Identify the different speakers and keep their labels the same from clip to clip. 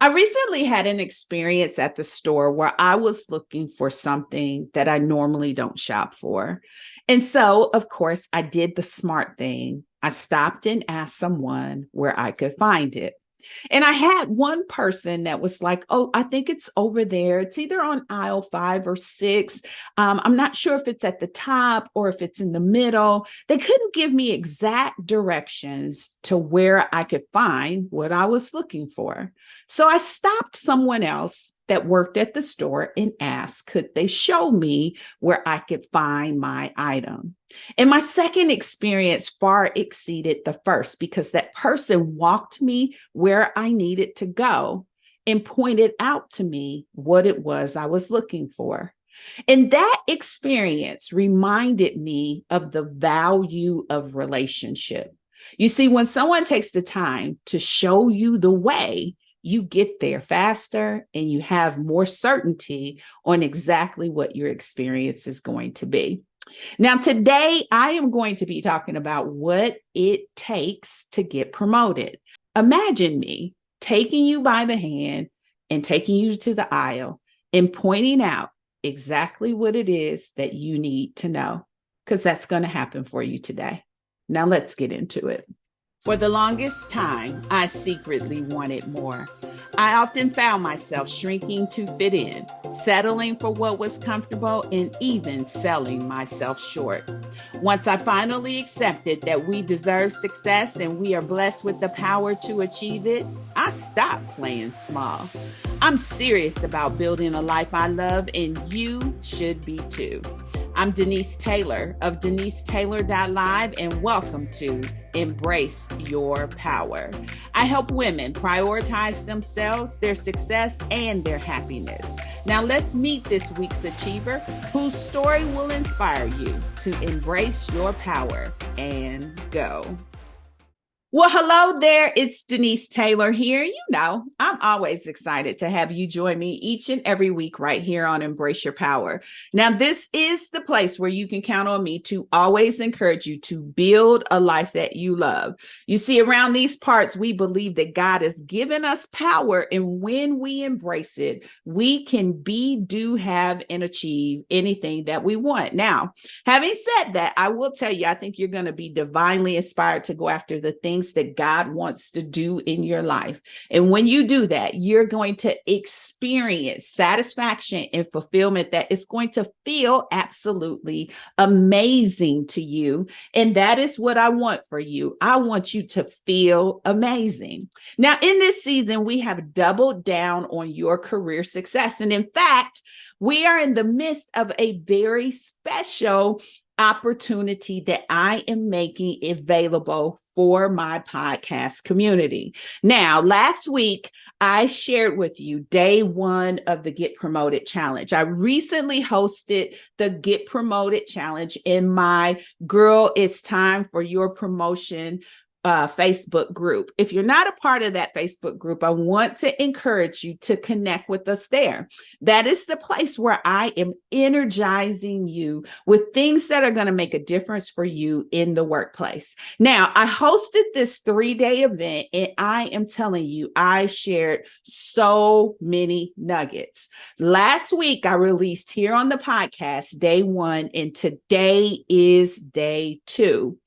Speaker 1: I recently had an experience at the store where I was looking for something that I normally don't shop for. And so, of course, I did the smart thing. I stopped and asked someone where I could find it. And I had one person that was like, "Oh, I think it's over there. It's either on aisle 5 or 6. I'm not sure if it's at the top or if it's in the middle." They couldn't give me exact directions to where I could find what I was looking for. So I stopped someone else that worked at the store and asked, could they show me where I could find my item? And my second experience far exceeded the first because that person walked me where I needed to go and pointed out to me what it was I was looking for. And that experience reminded me of the value of relationship. You see, when someone takes the time to show you the way, you get there faster and you have more certainty on exactly what your experience is going to be. Now, today I am going to be talking about what it takes to get promoted. Imagine me taking you by the hand and taking you to the aisle and pointing out exactly what it is that you need to know, because that's going to happen for you today. Now, let's get into it. For the longest time, I secretly wanted more. I often found myself shrinking to fit in, settling for what was comfortable, and even selling myself short. Once I finally accepted that we deserve success and we are blessed with the power to achieve it, I stopped playing small. I'm serious about building a life I love, and you should be too. I'm Denise Taylor of DeniseTaylor.live, and welcome to Embrace Your Power. I help women prioritize themselves, their success, and their happiness. Now let's meet this week's achiever whose story will inspire you to embrace your power and go. Well, hello there. It's Denise Taylor here. You know, I'm always excited to have you join me each and every week right here on Embrace Your Power. Now, this is the place where you can count on me to always encourage you to build a life that you love. You see, around these parts, we believe that God has given us power, and when we embrace it, we can be, do, have, and achieve anything that we want. Now, having said that, I will tell you, I think you're going to be divinely inspired to go after the things that God wants to do in your life. And when you do that, you're going to experience satisfaction and fulfillment that is going to feel absolutely amazing to you. And that is what I want for you. I want you to feel amazing. Now, in this season, we have doubled down on your career success. And in fact, we are in the midst of a very special opportunity that I am making available for my podcast community. Now, last week, I shared with you day one of the Get Promoted Challenge. I recently hosted the Get Promoted Challenge in my Girl, It's Time for Your Promotion Facebook group. If you're not a part of that Facebook group, I want to encourage you to connect with us there. That is the place where I am energizing you with things that are going to make a difference for you in the workplace. Now, I hosted this 3-day event, and I am telling you, I shared so many nuggets. Last week, I released here on the podcast day one, and today is day two.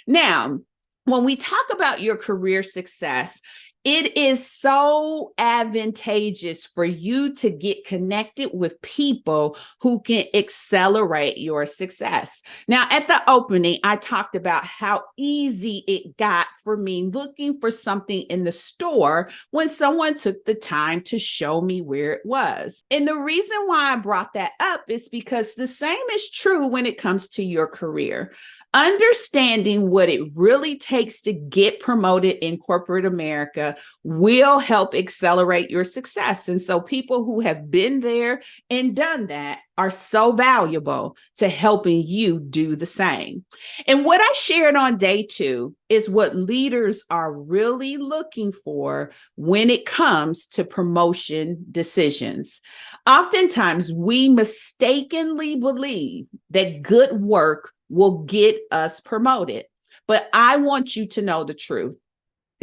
Speaker 1: Now, when we talk about your career success, it is so advantageous for you to get connected with people who can accelerate your success. Now, at the opening, I talked about how easy it got for me looking for something in the store when someone took the time to show me where it was. And the reason why I brought that up is because the same is true when it comes to your career. Understanding what it really takes to get promoted in corporate America will help accelerate your success. And so people who have been there and done that are so valuable to helping you do the same. And what I shared on day two is what leaders are really looking for when it comes to promotion decisions. Oftentimes, we mistakenly believe that good work will get us promoted. But I want you to know the truth.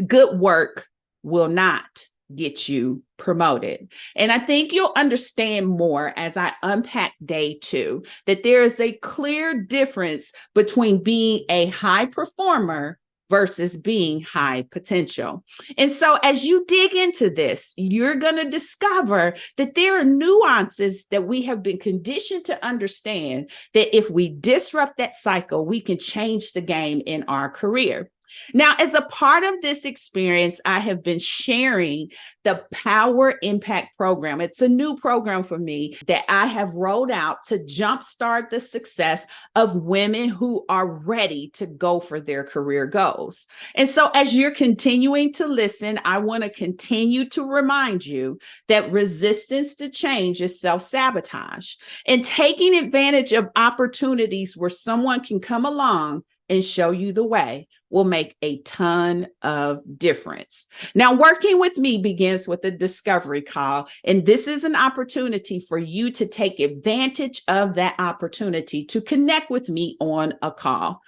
Speaker 1: Good work will not. get you promoted. And I think you'll understand more as I unpack day 2 that there is a clear difference between being a high performer versus being high potential. And so as you dig into this, you're going to discover that there are nuances that we have been conditioned to understand, that if we disrupt that cycle, we can change the game in our career. Now, as a part of this experience, I have been sharing the Power Impact Program. It's a new program for me that I have rolled out to jumpstart the success of women who are ready to go for their career goals. And so, as you're continuing to listen, I want to continue to remind you that resistance to change is self-sabotage, and taking advantage of opportunities where someone can come along and show you the way will make a ton of difference. Now, working with me begins with a discovery call, and this is an opportunity for you to take advantage of that opportunity to connect with me on a call.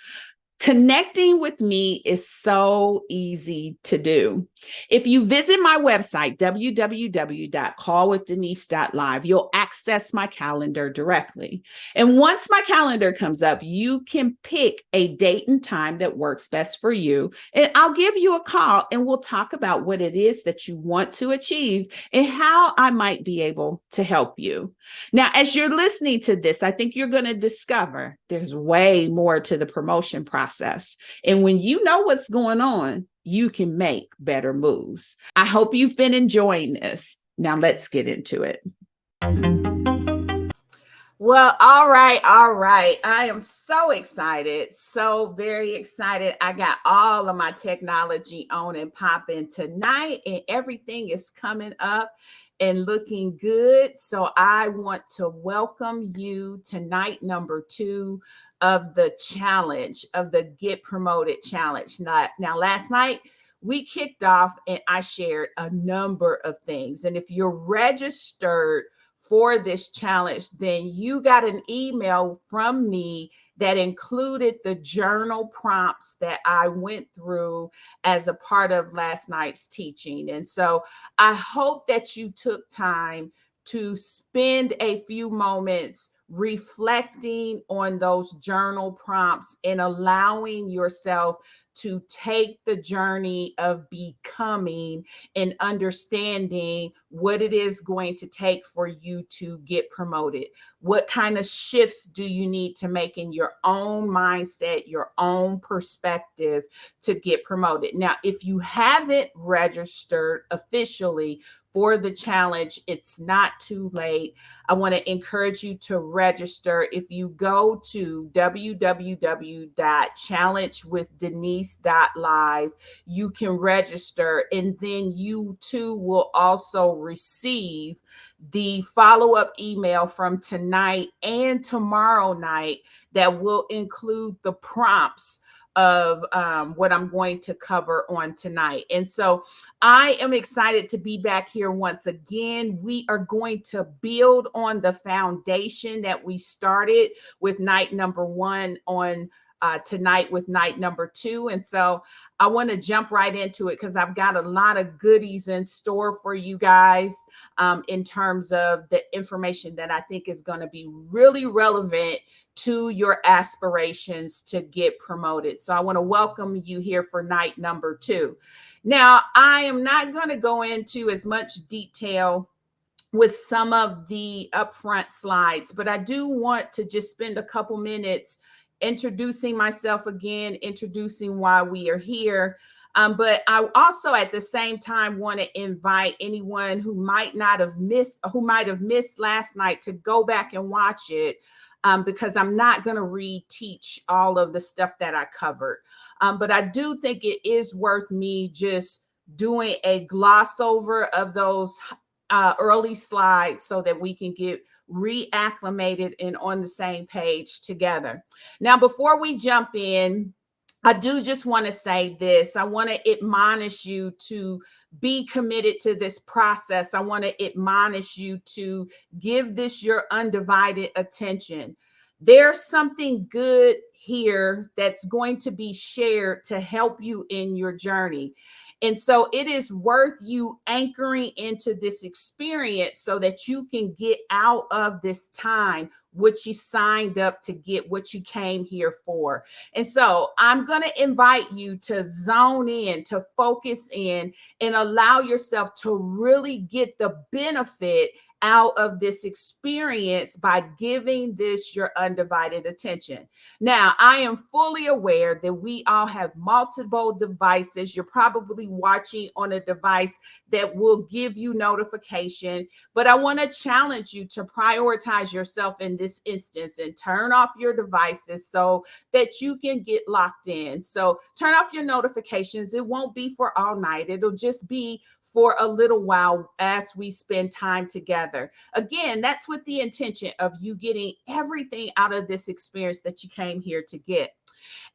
Speaker 1: Connecting with me is so easy to do. If you visit my website, www.callwithdenise.live, you'll access my calendar directly. And once my calendar comes up, you can pick a date and time that works best for you. And I'll give you a call and we'll talk about what it is that you want to achieve and how I might be able to help you. Now, as you're listening to this, I think you're going to discover there's way more to the promotion process. And when you know what's going on, you can make better moves. I hope you've been enjoying this. Now let's get into it. Well, all right. I am so excited, so very excited. I got all of my technology on and popping tonight, and everything is coming up and looking good. So I want to welcome you to night number 2 of the challenge, of the Get Promoted Challenge. Now, last night, we kicked off and I shared a number of things. And if you're registered for this challenge, then you got an email from me that included the journal prompts that I went through as a part of last night's teaching. And so I hope that you took time to spend a few moments reflecting on those journal prompts and allowing yourself to take the journey of becoming and understanding what it is going to take for you to get promoted. What kind of shifts do you need to make in your own mindset, your own perspective to get promoted? Now, if you haven't registered officially for the challenge, it's not too late. I want to encourage you to register. If you go to www.challengewithdenise.live, you can register, and then you too will also receive the follow-up email from tonight and tomorrow night that will include the prompts of what I'm going to cover on tonight. And so I am excited to be back here once again. We are going to build on the foundation that we started with night number 1 on tonight with night number 2. And so I want to jump right into it because I've got a lot of goodies in store for you guys in terms of the information that I think is going to be really relevant to your aspirations to get promoted. So I want to welcome you here for night number 2. Now, I am not going to go into as much detail with some of the upfront slides, but I do want to just spend a couple minutes introducing myself again, introducing why we are here. But I also at the same time want to invite anyone who might have missed last night to go back and watch it. Because I'm not going to reteach all of the stuff that I covered. But I do think it is worth me just doing a gloss over of those early slides so that we can get reacclimated and on the same page together. Now, before we jump in, I do just want to say this. I want to admonish you to be committed to this process. I want to admonish you to give this your undivided attention. There's something good here that's going to be shared to help you in your journey. And so it is worth you anchoring into this experience so that you can get out of this time what you signed up to get, what you came here for. And so I'm going to invite you to zone in, to focus in, and allow yourself to really get the benefit out of this experience by giving this your undivided attention. Now, I am fully aware that we all have multiple devices. You're probably watching on a device that will give you notification, but I want to challenge you to prioritize yourself in this instance and turn off your devices so that you can get locked in. So turn off your notifications. It won't be for all night. It'll just be for a little while as we spend time together. Again, that's with the intention of you getting everything out of this experience that you came here to get.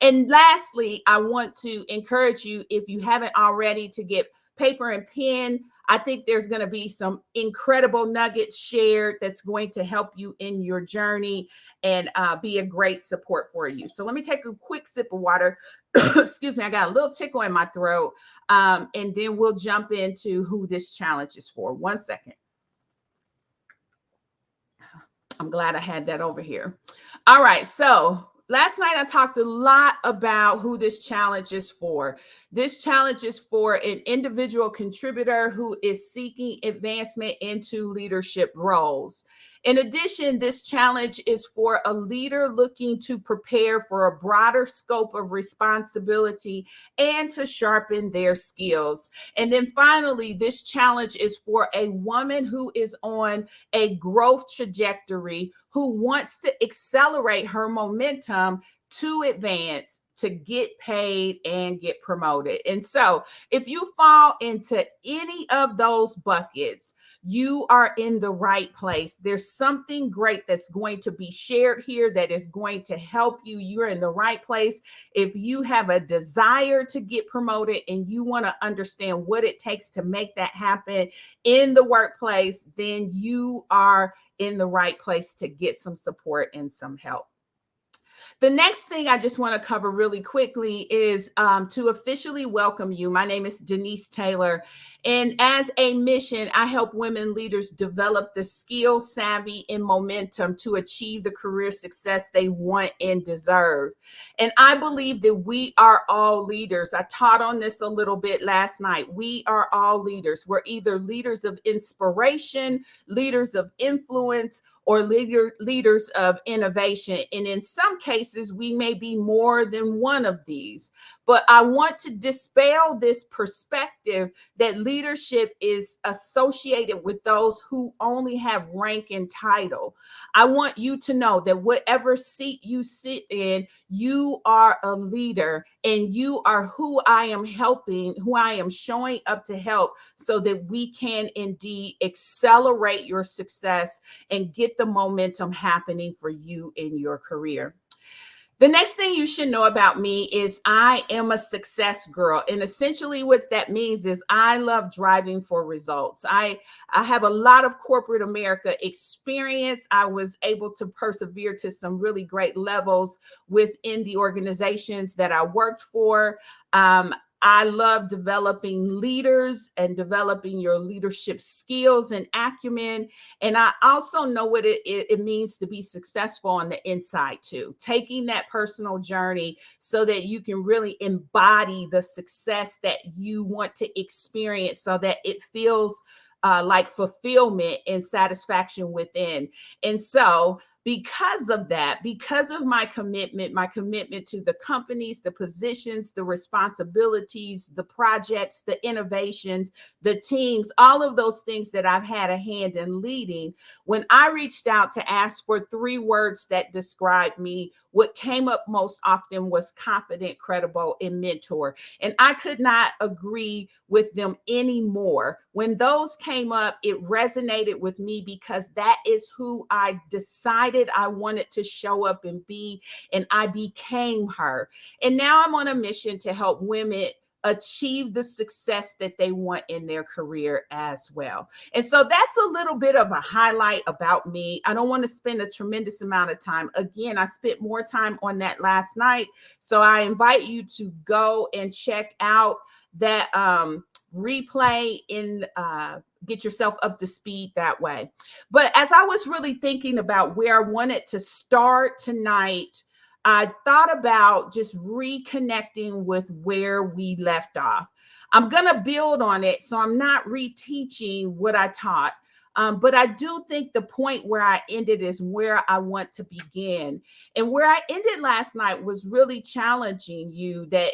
Speaker 1: And lastly, I want to encourage you, if you haven't already, to get paper and pen. I think there's going to be some incredible nuggets shared that's going to help you in your journey and be a great support for you. So let me take a quick sip of water. Excuse me, I got a little tickle in my throat. And then we'll jump into who this challenge is for. 1 second. I'm glad I had that over here. All right. So last night I talked a lot about who this challenge is for. This challenge is for an individual contributor who is seeking advancement into leadership roles. In addition, this challenge is for a leader looking to prepare for a broader scope of responsibility and to sharpen their skills. And then finally, this challenge is for a woman who is on a growth trajectory, who wants to accelerate her momentum to advance, to get paid and get promoted. And so if you fall into any of those buckets, you are in the right place. There's something great that's going to be shared here that is going to help you. You're in the right place. If you have a desire to get promoted and you want to understand what it takes to make that happen in the workplace, then you are in the right place to get some support and some help. The next thing I just want to cover really quickly is to officially welcome you. My name is Denise Taylor. And as a mission, I help women leaders develop the skill, savvy, and momentum to achieve the career success they want and deserve. And I believe that we are all leaders. I taught on this a little bit last night. We are all leaders. We're either leaders of inspiration, leaders of influence, or leaders of innovation. And in some cases, we may be more than one of these. But I want to dispel this perspective that leadership is associated with those who only have rank and title. I want you to know that whatever seat you sit in, you are a leader and you are who I am helping, who I am showing up to help so that we can indeed accelerate your success and get the momentum happening for you in your career. The next thing you should know about me is I am a success girl. And essentially what that means is I love driving for results. I have a lot of corporate America experience. I was able to persevere to some really great levels within the organizations that I worked for. I love developing leaders and developing your leadership skills and acumen. And I also know what it means to be successful on the inside too, taking that personal journey so that you can really embody the success that you want to experience so that it feels like fulfillment and satisfaction within. And so because of that, because of my commitment to the companies, the positions, the responsibilities, the projects, the innovations, the teams, all of those things that I've had a hand in leading, when I reached out to ask for 3 words that describe me, what came up most often was confident, credible, and mentor. And I could not agree with them anymore. When those came up, it resonated with me because that is who I decided I wanted to show up and be, and I became her. And now I'm on a mission to help women achieve the success that they want in their career as well. And so that's a little bit of a highlight about me. I don't want to spend a tremendous amount of time. Again, I spent more time on that last night. So I invite you to go and check out that replay in get yourself up to speed that way. But as I was really thinking about where I wanted to start tonight, I thought about just reconnecting with where we left off. I'm going to build on it, so I'm not reteaching what I taught. But I do think the point where I ended is where I want to begin. And where I ended last night was really challenging you that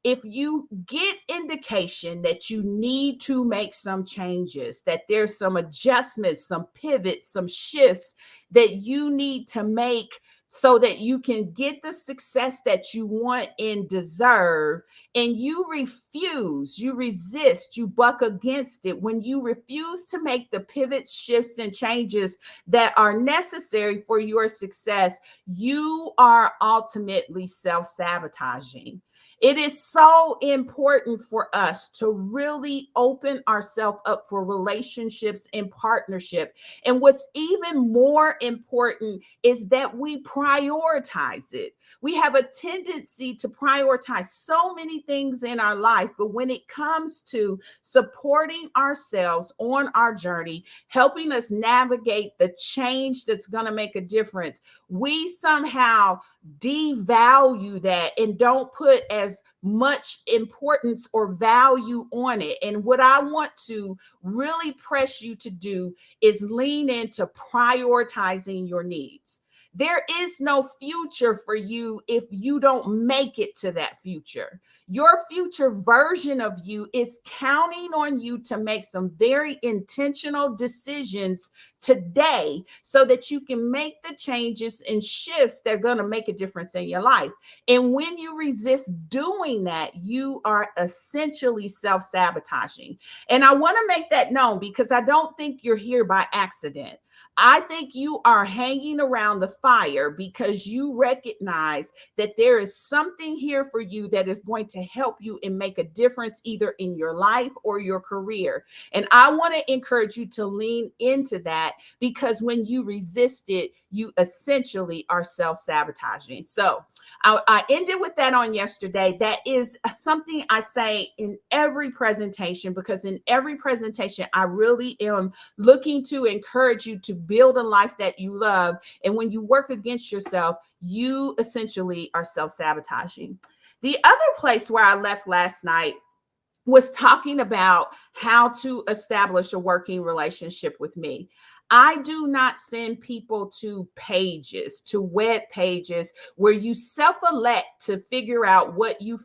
Speaker 1: if you get indication that you need to make some changes, that there's some adjustments, some pivots, some shifts that you need to make so that you can get the success that you want and deserve, and you refuse, you resist, you buck against it, when you refuse to make the pivots, shifts, and changes that are necessary for your success, you are ultimately self-sabotaging. It is so important for us to really open ourselves up for relationships and partnership. And what's even more important is that we prioritize it. We have a tendency to prioritize so many things in our life, but when it comes to supporting ourselves on our journey, helping us navigate the change that's going to make a difference, we somehow devalue that and don't put as much importance or value on it. And what I want to really press you to do is lean into prioritizing your needs. There is no future for you if you don't make it to that future. Your future version of you is counting on you to make some very intentional decisions today so that you can make the changes and shifts that are going to make a difference in your life. And when you resist doing that, you are essentially self-sabotaging. And I want to make that known because I don't think you're here by accident. I think you are hanging around the fire because you recognize that there is something here for you that is going to help you and make a difference either in your life or your career. And I want to encourage you to lean into that, because when you resist it, you essentially are self-sabotaging. So I ended with that on yesterday. That is something I say in every presentation, because in every presentation, I really am looking to encourage you to build a life that you love. And when you work against yourself, you essentially are self-sabotaging. The other place where I left last night was talking about how to establish a working relationship with me. I do not send people to pages, to web pages where you self-elect to figure out what you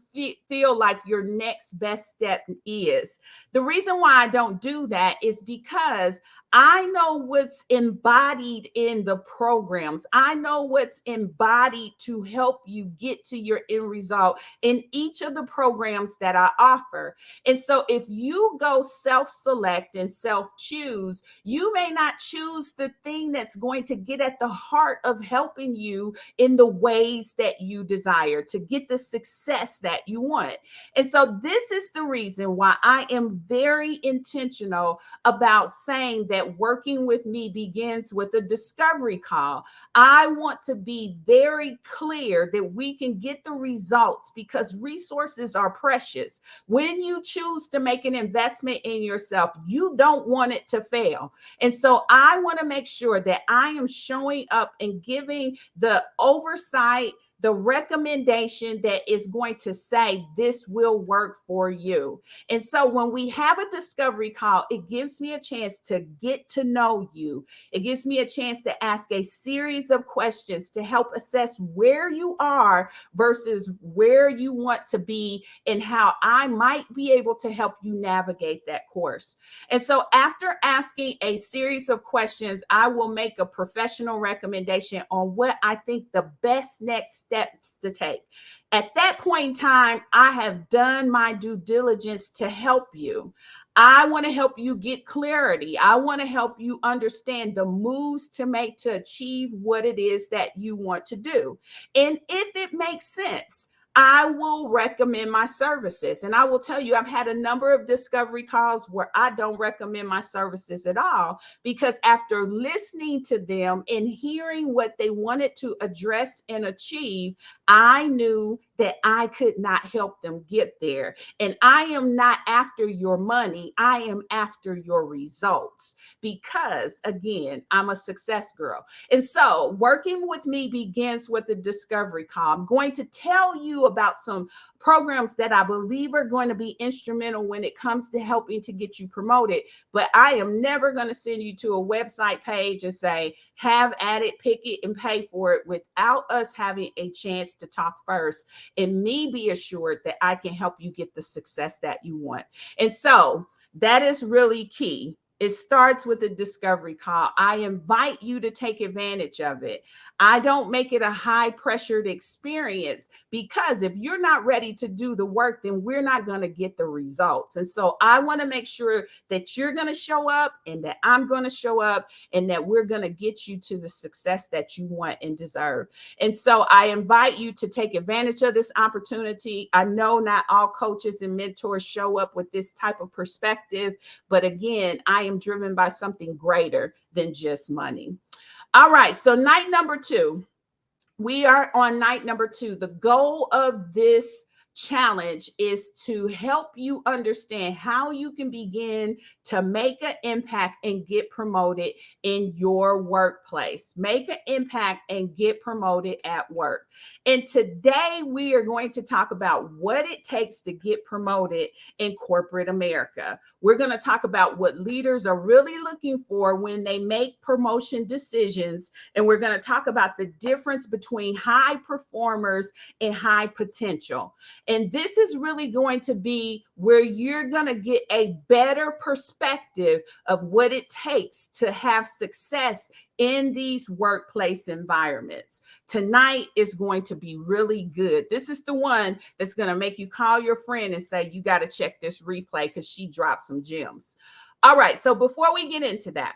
Speaker 1: feel like your next best step is. The reason why I don't do that is because I know what's embodied in the programs. I know what's embodied to help you get to your end result in each of the programs that I offer. And so if you go self-select and self-choose, you may not choose the thing that's going to get at the heart of helping you in the ways that you desire to get the success that you want. And so this is the reason why I am very intentional about saying that working with me begins with a discovery call. I want to be very clear that we can get the results because resources are precious. When you choose to make an investment in yourself, you don't want it to fail. And so I want to make sure that I am showing up and giving the oversight, the recommendation that is going to say this will work for you. And so when we have a discovery call, it gives me a chance to get to know you. It gives me a chance to ask a series of questions to help assess where you are versus where you want to be and how I might be able to help you navigate that course. And so after asking a series of questions, I will make a professional recommendation on what I think the best next steps to take. At that point in time, I have done my due diligence to help you. I want to help you get clarity. I want to help you understand the moves to make to achieve what it is that you want to do. And if it makes sense, I will recommend my services. And I will tell you, I've had a number of discovery calls where I don't recommend my services at all, because after listening to them and hearing what they wanted to address and achieve, I knew that I could not help them get there. And I am not after your money, I am after your results, because again, I'm a success girl. And so working with me begins with the discovery call. I'm going to tell you about some programs that I believe are going to be instrumental when it comes to helping to get you promoted. But I am never going to send you to a website page and say, have at it, pick it, and pay for it without us having a chance to talk first and me be assured that I can help you get the success that you want. And so that is really key. It starts with a discovery call. I invite you to take advantage of it. I don't make it a high pressured experience, because if you're not ready to do the work, then we're not going to get the results. And so I want to make sure that you're going to show up and that I'm going to show up and that we're going to get you to the success that you want and deserve. And so I invite you to take advantage of this opportunity. I know not all coaches and mentors show up with this type of perspective, but again, I am driven by something greater than just money. All right, so night number 2. We are on night number 2. The goal of this challenge is to help you understand how you can begin to make an impact and get promoted in your workplace. Make an impact and get promoted at work. And today we are going to talk about what it takes to get promoted in corporate America. We're going to talk about what leaders are really looking for when they make promotion decisions. And we're going to talk about the difference between high performers and high potential. And this is really going to be where you're going to get a better perspective of what it takes to have success in these workplace environments. Tonight is going to be really good. This is the one that's going to make you call your friend and say, you got to check this replay because she dropped some gems. All right. So before we get into that,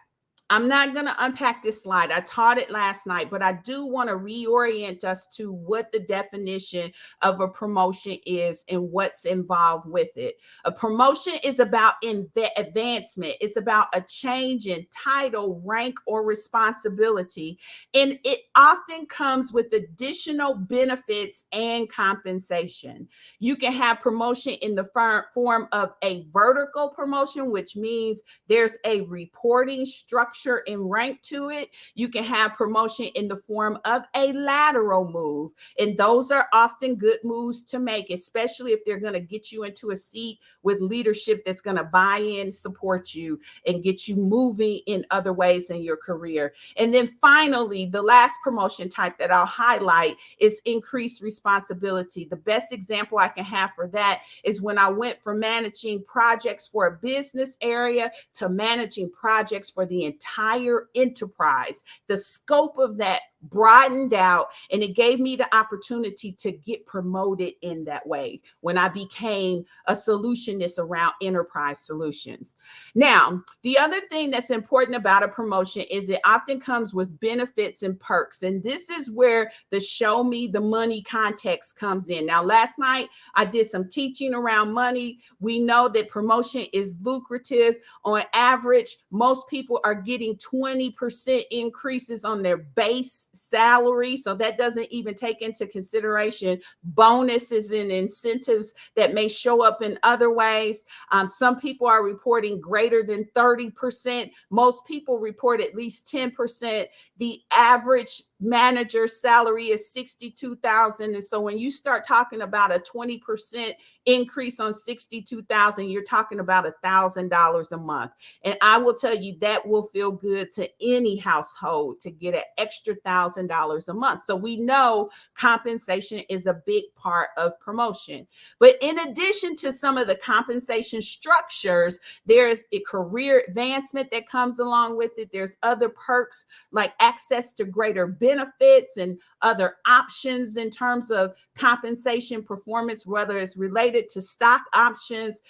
Speaker 1: I'm not going to unpack this slide. I taught it last night, but I do want to reorient us to what the definition of a promotion is and what's involved with it. A promotion is about advancement. It's about a change in title, rank, or responsibility. And it often comes with additional benefits and compensation. You can have promotion in the form of a vertical promotion, which means there's a reporting structure and rank to it. You can have promotion in the form of a lateral move. And those are often good moves to make, especially if they're going to get you into a seat with leadership that's going to buy in, support you, and get you moving in other ways in your career. And then finally, the last promotion type that I'll highlight is increased responsibility. The best example I can have for that is when I went from managing projects for a business area to managing projects for the entire enterprise. The scope of that broadened out, and it gave me the opportunity to get promoted in that way when I became a solutionist around enterprise solutions. Now, the other thing that's important about a promotion is it often comes with benefits and perks. And this is where the show me the money context comes in. Now, last night I did some teaching around money. We know that promotion is lucrative. On average, most people are getting 20% increases on their base salary. So that doesn't even take into consideration bonuses and incentives that may show up in other ways. Some people are reporting greater than 30%. Most people report at least 10%. The average manager salary is $62,000. And so when you start talking about a 20% increase on $62,000, you're talking about $1,000 a month. And I will tell you that will feel good to any household to get an extra $1,000 a month. So we know compensation is a big part of promotion. But in addition to some of the compensation structures, there's a career advancement that comes along with it. There's other perks like access to greater benefits and other options in terms of compensation performance, whether it's related to stock options.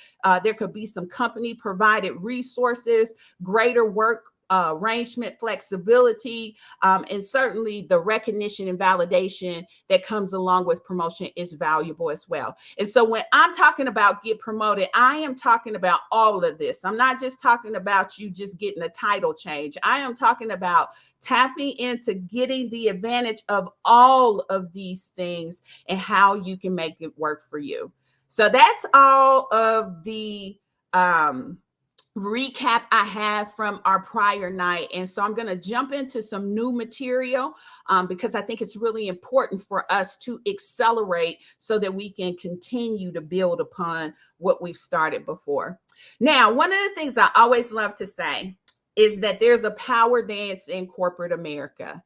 Speaker 1: There could be some company provided resources, greater work arrangement, flexibility, and certainly the recognition and validation that comes along with promotion is valuable as well. And so when I'm talking about get promoted, I am talking about all of this. I'm not just talking about you just getting a title change. I am talking about tapping into getting the advantage of all of these things and how you can make it work for you. So that's all of the recap I have from our prior night. And so I'm going to jump into some new material because I think it's really important for us to accelerate so that we can continue to build upon what we've started before. Now, one of the things I always love to say is that there's a power dance in corporate America.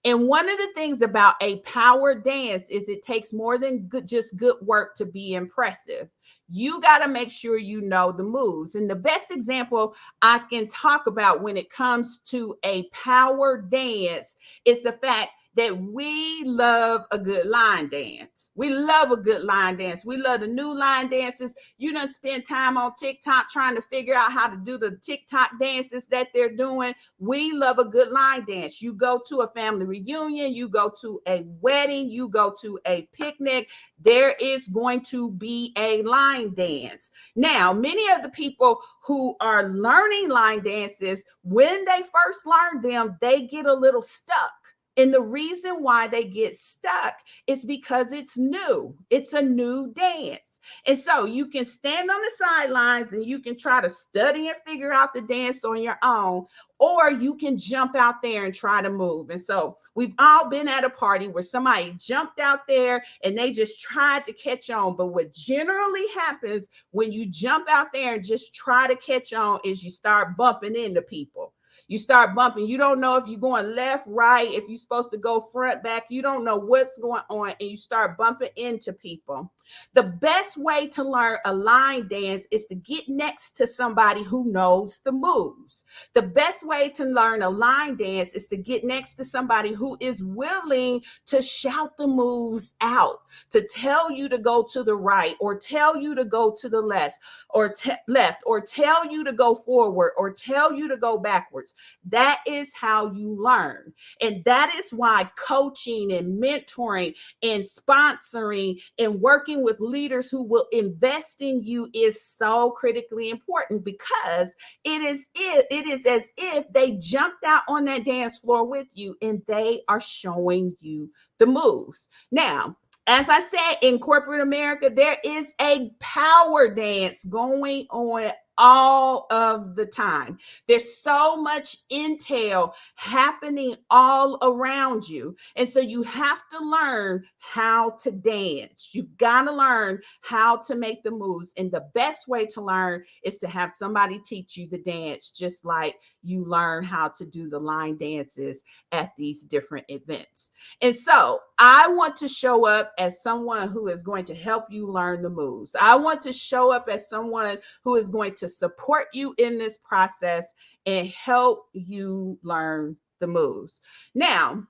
Speaker 1: And one of the things about a power dance is it takes more than just good work to be impressive. You got to make sure you know the moves. And the best example I can talk about when it comes to a power dance is the fact that we love a good line dance. We love a good line dance. We love the new line dances. You done spend time on TikTok trying to figure out how to do the TikTok dances that they're doing. We love a good line dance. You go to a family reunion, you go to a wedding, you go to a picnic, there is going to be a line dance. Now, many of the people who are learning line dances, when they first learn them, they get a little stuck. And the reason why they get stuck is because it's new. It's a new dance. And so you can stand on the sidelines and you can try to study and figure out the dance on your own, or you can jump out there and try to move. And so we've all been at a party where somebody jumped out there and they just tried to catch on. But what generally happens when you jump out there and just try to catch on is you start bumping into people. You start bumping. You don't know if you're going left, right, if you're supposed to go front, back. You don't know what's going on, and you start bumping into people. The best way to learn a line dance is to get next to somebody who knows the moves. The best way to learn a line dance is to get next to somebody who is willing to shout the moves out, to tell you to go to the right, or tell you to go to the left, or tell you to go forward, or tell you to go backwards. That is how you learn. And that is why coaching and mentoring and sponsoring and working with leaders who will invest in you is so critically important, because it is as if they jumped out on that dance floor with you and they are showing you the moves. Now, as I said, in corporate America, there is a power dance going on all of the time. There's so much intel happening all around you. And so you have to learn how to dance. You've got to learn how to make the moves. And the best way to learn is to have somebody teach you the dance, just like you learn how to do the line dances at these different events. And so I want to show up as someone who is going to help you learn the moves. I want to show up as someone who is going to support you in this process and help you learn the moves. Now,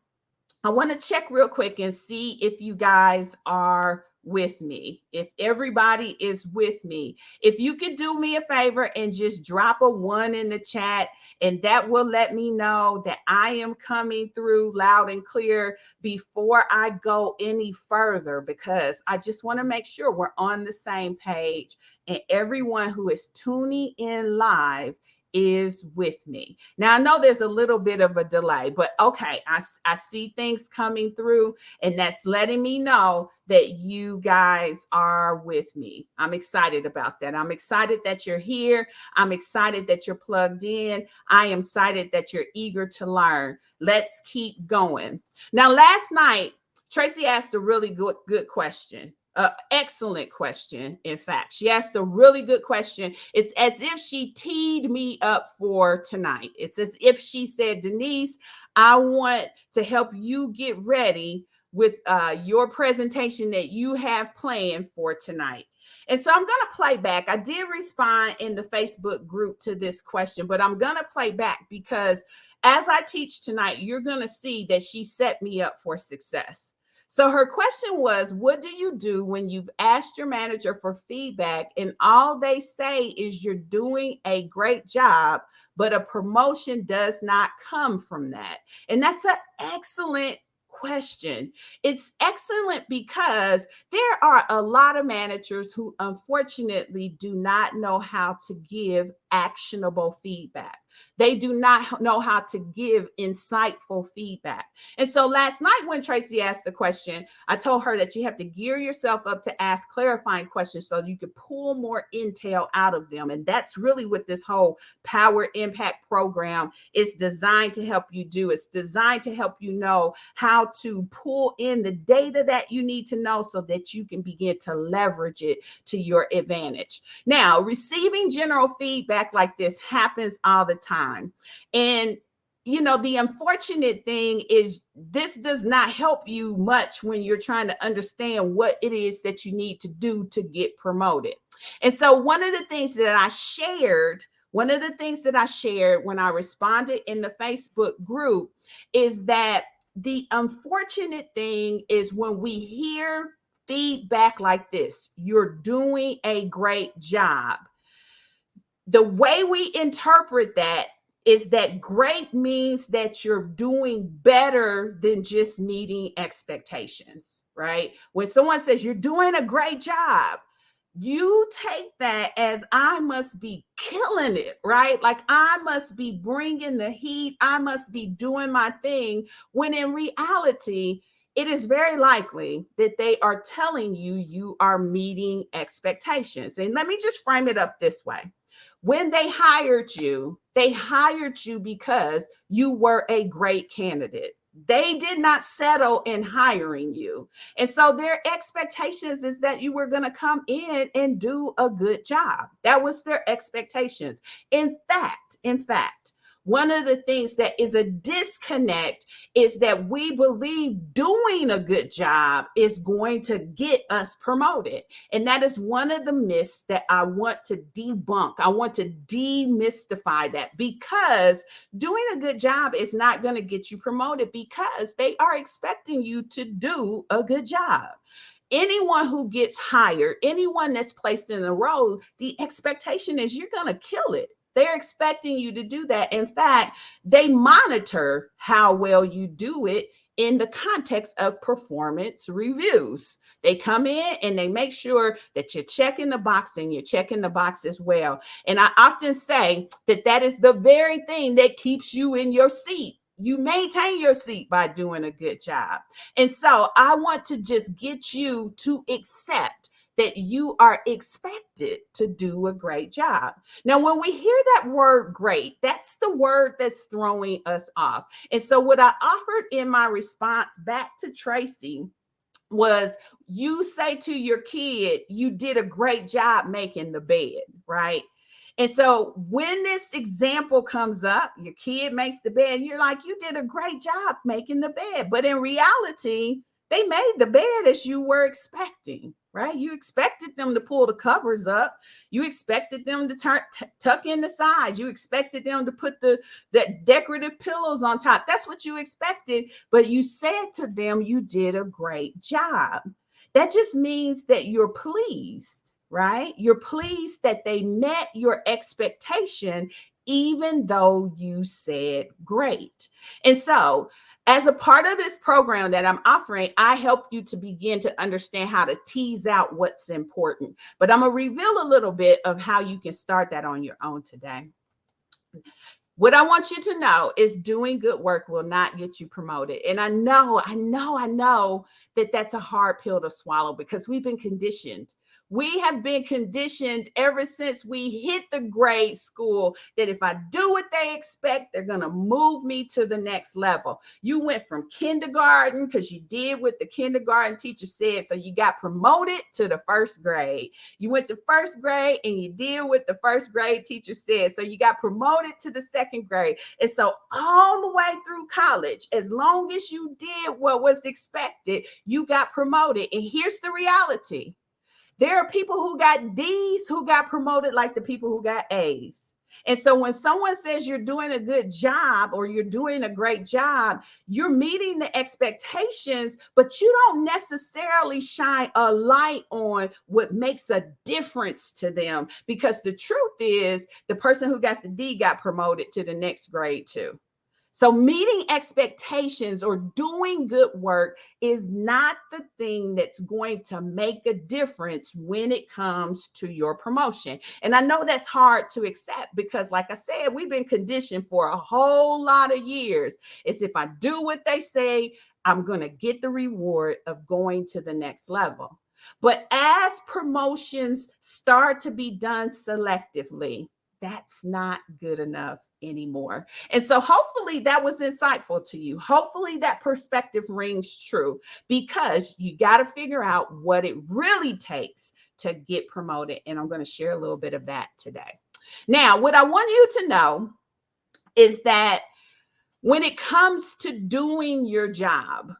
Speaker 1: I want to check real quick and see if you guys are with me, if everybody is with me. If you could do me a favor and just drop a 1 in the chat, and that will let me know that I am coming through loud and clear before I go any further, because I just want to make sure we're on the same page and everyone who is tuning in live is with me. Now, I know there's a little bit of a delay, but okay, I see things coming through, and that's letting me know that you guys are with me. I'm excited about that. I'm excited that you're here. I'm excited that you're plugged in. I am excited that you're eager to learn. Let's keep going. Now, last night, Tracy asked a really good question. Excellent question. In fact, she asked a really good question. It's as if she teed me up for tonight. It's as if she said, Denise, I want to help you get ready with your presentation that you have planned for tonight. And so I'm going to play back. I did respond in the Facebook group to this question, but I'm going to play back because as I teach tonight, you're going to see that she set me up for success. So her question was, what do you do when you've asked your manager for feedback and all they say is you're doing a great job, but a promotion does not come from that? And that's an excellent question. It's excellent because there are a lot of managers who unfortunately do not know how to give actionable feedback. They do not know how to give insightful feedback. And so last night when Tracy asked the question, I told her that you have to gear yourself up to ask clarifying questions so you can pull more intel out of them. And that's really what this whole Power Impact program is designed to help you do. It's designed to help you know how to pull in the data that you need to know so that you can begin to leverage it to your advantage. Now, receiving general feedback like this happens all the time. And the unfortunate thing is this does not help you much when you're trying to understand what it is that you need to do to get promoted. And so one of the things that I shared when I responded in the Facebook group is that the unfortunate thing is when we hear feedback like this, you're doing a great job. The way we interpret that is that great means that you're doing better than just meeting expectations, right? When someone says you're doing a great job, you take that as I must be killing it, right? Like I must be bringing the heat. I must be doing my thing. When in reality, it is very likely that they are telling you you are meeting expectations. And let me just frame it up this way. When they hired you because you were a great candidate. They did not settle in hiring you. And so their expectations is that you were going to come in and do a good job. That was their expectations. In fact, one of the things that is a disconnect is that we believe doing a good job is going to get us promoted. And that is one of the myths that I want to debunk. I want to demystify that, because doing a good job is not going to get you promoted, because they are expecting you to do a good job. Anyone who gets hired, anyone that's placed in a role, the expectation is you're going to kill it. They're expecting you to do that. In fact, they monitor how well you do it in the context of performance reviews. They come in and they make sure that you're checking the box and you're checking the box as well. And I often say that that is the very thing that keeps you in your seat. You maintain your seat by doing a good job. And so I want to just get you to accept that you are expected to do a great job. Now, when we hear that word great, that's the word that's throwing us off. And so what I offered in my response back to Tracy was, you say to your kid, you did a great job making the bed, right? And so when this example comes up, your kid makes the bed, you're like, you did a great job making the bed. But in reality, they made the bed as you were expecting, right? You expected them to pull the covers up. You expected them to tuck in the sides. You expected them to put that decorative pillows on top. That's what you expected. But you said to them, you did a great job. That just means that you're pleased, right? You're pleased that they met your expectation, even though you said great. And so, as a part of this program that I'm offering, I help you to begin to understand how to tease out what's important. But I'm going to reveal a little bit of how you can start that on your own today. What I want you to know is doing good work will not get you promoted. And I know that that's a hard pill to swallow, because we've been conditioned. We have been conditioned ever since we hit the grade school that if I do what they expect, they're going to move me to the next level. You went from kindergarten because you did what the kindergarten teacher said. So you got promoted to the first grade. You went to first grade and you did what the first grade teacher said. So you got promoted to the second grade. And so all the way through college, as long as you did what was expected, you got promoted. And here's the reality. There are people who got D's who got promoted like the people who got A's. And so when someone says you're doing a good job or you're doing a great job, you're meeting the expectations, but you don't necessarily shine a light on what makes a difference to them, because the truth is the person who got the D got promoted to the next grade too. So meeting expectations or doing good work is not the thing that's going to make a difference when it comes to your promotion. And I know that's hard to accept because, like I said, we've been conditioned for a whole lot of years. It's if I do what they say, I'm going to get the reward of going to the next level. But as promotions start to be done selectively, that's not good enough anymore. And so hopefully that was insightful to you. Hopefully that perspective rings true, because you got to figure out what it really takes to get promoted. And I'm going to share a little bit of that today. Now, what I want you to know is that when it comes to doing your job,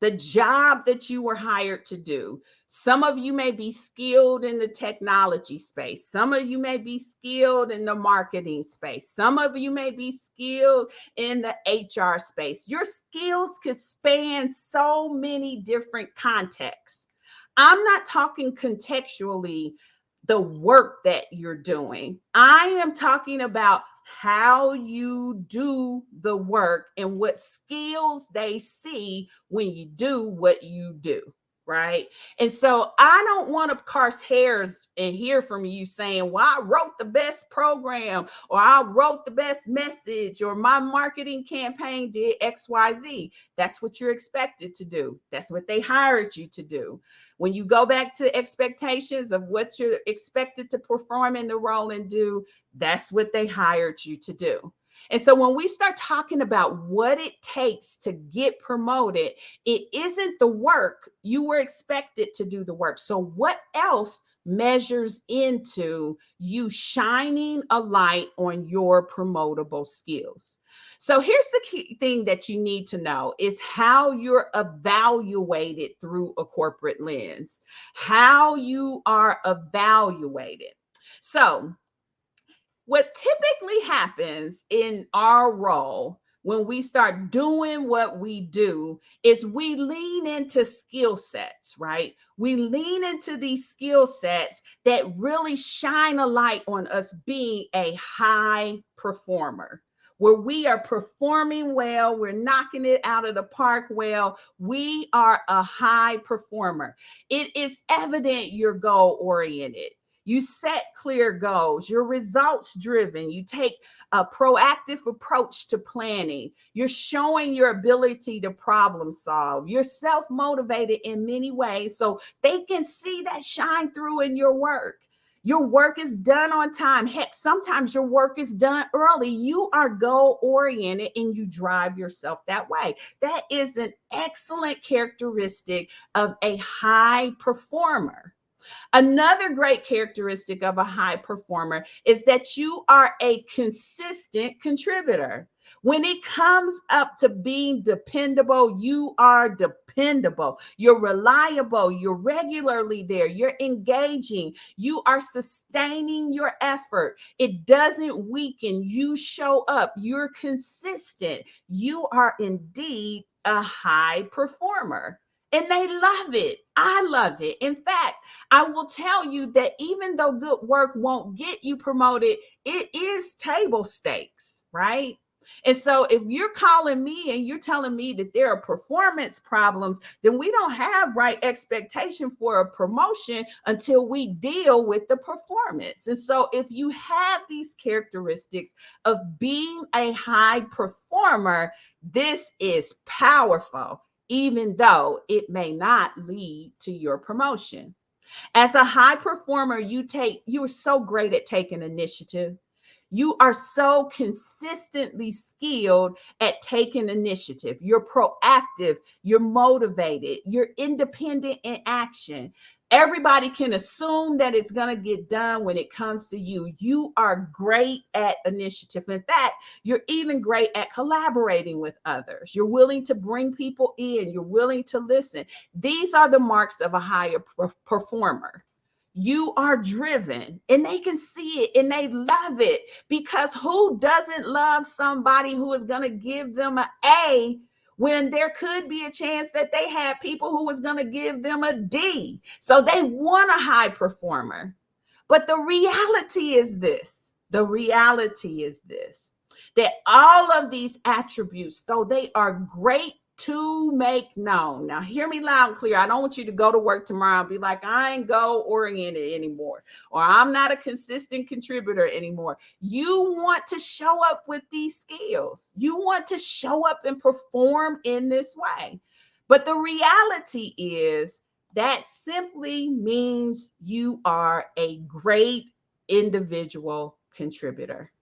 Speaker 1: the job that you were hired to do. Some of you may be skilled in the technology space. Some of you may be skilled in the marketing space. Some of you may be skilled in the HR space. Your skills could span so many different contexts. I'm not talking contextually the work that you're doing. I am talking about how you do the work and what skills they see when you do what you do, right? And so I don't want to cross hairs and hear from you saying, well, I wrote the best program, or I wrote the best message, or my marketing campaign did XYZ. That's what you're expected to do. That's what they hired you to do. When you go back to expectations of what you're expected to perform in the role and do, that's what they hired you to do. And so when we start talking about what it takes to get promoted, it isn't the work. You were expected to do the work. So what else measures into you shining a light on your promotable skills? So here's the key thing that you need to know is how you're evaluated through a corporate lens, how you are evaluated. So what typically happens in our role when we start doing what we do is we lean into skill sets, right? We lean into these skill sets that really shine a light on us being a high performer, where we are performing well, we're knocking it out of the park well, we are a high performer. It is evident you're goal oriented. You set clear goals. You're results driven. You take a proactive approach to planning. You're showing your ability to problem solve. You're self-motivated in many ways so they can see that shine through in your work. Your work is done on time. Heck, sometimes your work is done early. You are goal oriented and you drive yourself that way. That is an excellent characteristic of a high performer. Another great characteristic of a high performer is that you are a consistent contributor. When it comes up to being dependable, you are dependable. You're reliable. You're regularly there. You're engaging. You are sustaining your effort. It doesn't weaken. You show up. You're consistent. You are indeed a high performer. And they love it. I love it. In fact, I will tell you that even though good work won't get you promoted, it is table stakes, right? And so if you're calling me and you're telling me that there are performance problems, then we don't have right expectation for a promotion until we deal with the performance. And so if you have these characteristics of being a high performer, this is powerful, even though it may not lead to your promotion. As a high performer, you are so great at taking initiative. You are so consistently skilled at taking initiative. You're proactive, you're motivated, you're independent in action. Everybody can assume that it's going to get done when it comes to you. You are great at initiative. In fact, you're even great at collaborating with others. You're willing to bring people in, you're willing to listen. These are the marks of a higher performer. You are driven, and they can see it and they love it, because who doesn't love somebody who is going to give them an A when there could be a chance that they had people who was going to give them a D? So they want a high performer. But the reality is this, that all of these attributes, though they are great to make known. Now, hear me loud and clear. I don't want you to go to work tomorrow and be like, I ain't goal oriented anymore, or I'm not a consistent contributor anymore. You want to show up with these skills. You want to show up and perform in this way. But the reality is that simply means you are a great individual contributor.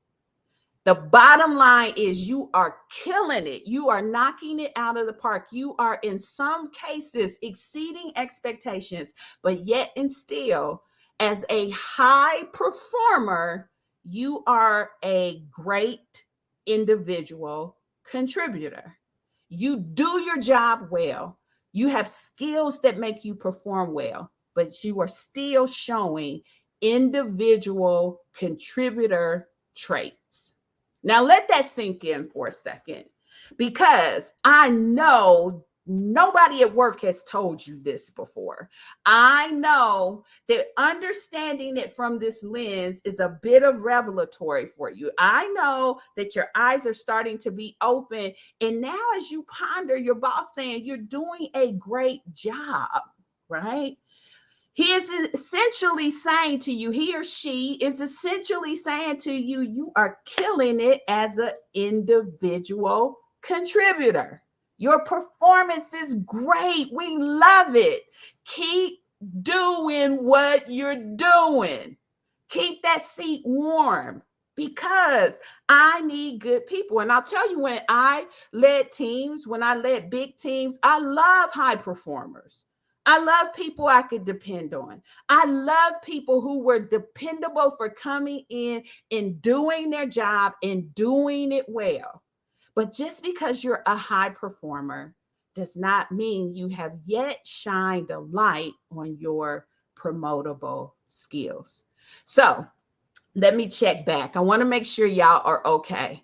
Speaker 1: The bottom line is you are killing it. You are knocking it out of the park. You are in some cases exceeding expectations, but yet and still, as a high performer, you are a great individual contributor. You do your job well. You have skills that make you perform well, but you are still showing individual contributor traits. Now, let that sink in for a second, because I know nobody at work has told you this before. I know that understanding it from this lens is a bit of revelatory for you. I know that your eyes are starting to be open. And now, as you ponder your boss saying you're doing a great job, right? He is essentially saying to you, he or she is essentially saying to you, you are killing it as an individual contributor. Your performance is great. We love it. Keep doing what you're doing. Keep that seat warm, because I need good people. And I'll tell you, when I led teams, when I led big teams, I love high performers. I love people I could depend on. I love people who were dependable for coming in and doing their job and doing it well. But just because you're a high performer does not mean you have yet shined a light on your promotable skills. So let me check back. I want to make sure y'all are okay.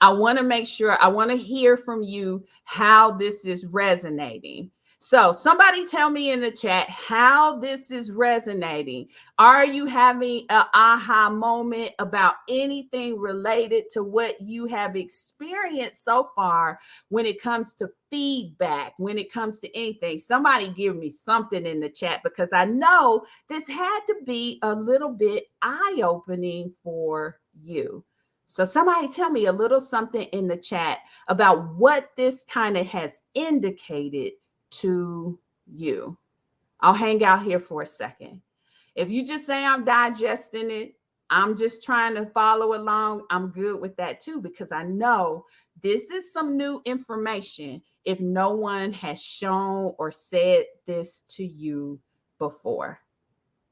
Speaker 1: I want to hear from you how this is resonating. So somebody tell me in the chat how this is resonating. Are you having an aha moment about anything related to what you have experienced so far when it comes to feedback, when it comes to anything? Somebody give me something in the chat, because I know this had to be a little bit eye-opening for you. So somebody tell me a little something in the chat about what this kind of has indicated to you. I'll hang out here for a second. If you just say I'm digesting it, I'm just trying to follow along, I'm good with that too, because I know this is some new information if no one has shown or said this to you before.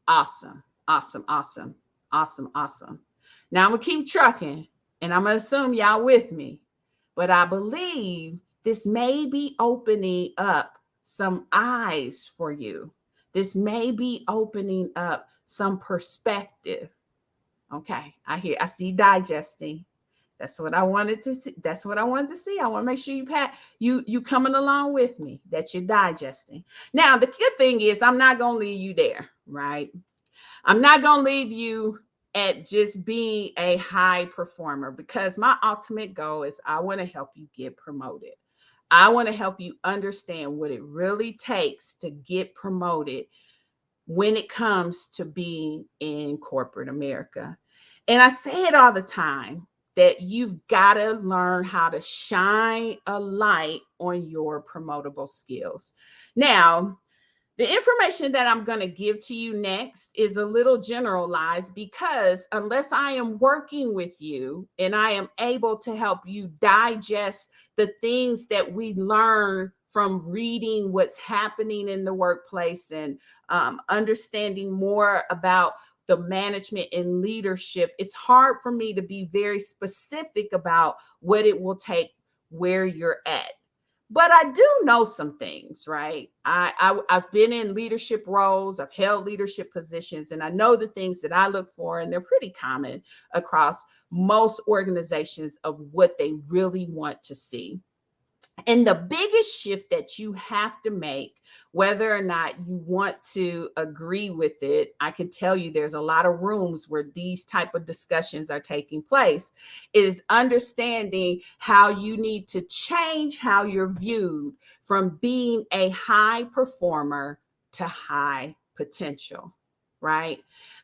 Speaker 1: Awesome, awesome, awesome, awesome, awesome. Now I'm gonna keep trucking, and I'm gonna assume y'all with me, but I believe this may be opening up some eyes for you. This may be opening up some perspective. Okay, I see digesting. That's what I wanted to see. That's what I wanted to see. I want to make sure you coming along with me, that you're digesting. Now, the good thing is I'm not going to leave you there, right? I'm not going to leave you at just being a high performer, because my ultimate goal is I want to help you get promoted. I want to help you understand what it really takes to get promoted when it comes to being in corporate America. And I say it all the time, that you've got to learn how to shine a light on your promotable skills. Now, the information that I'm going to give to you next is a little generalized, because unless I am working with you and I am able to help you digest the things that we learn from reading what's happening in the workplace and understanding more about the management and leadership, it's hard for me to be very specific about what it will take where you're at. But I do know some things, right? I've been in leadership roles, I've held leadership positions, and I know the things that I look for, and they're pretty common across most organizations of what they really want to see. And the biggest shift that you have to make, whether or not you want to agree with it, I can tell you there's a lot of rooms where these type of discussions are taking place, is understanding how you need to change how you're viewed from being a high performer to high potential, right?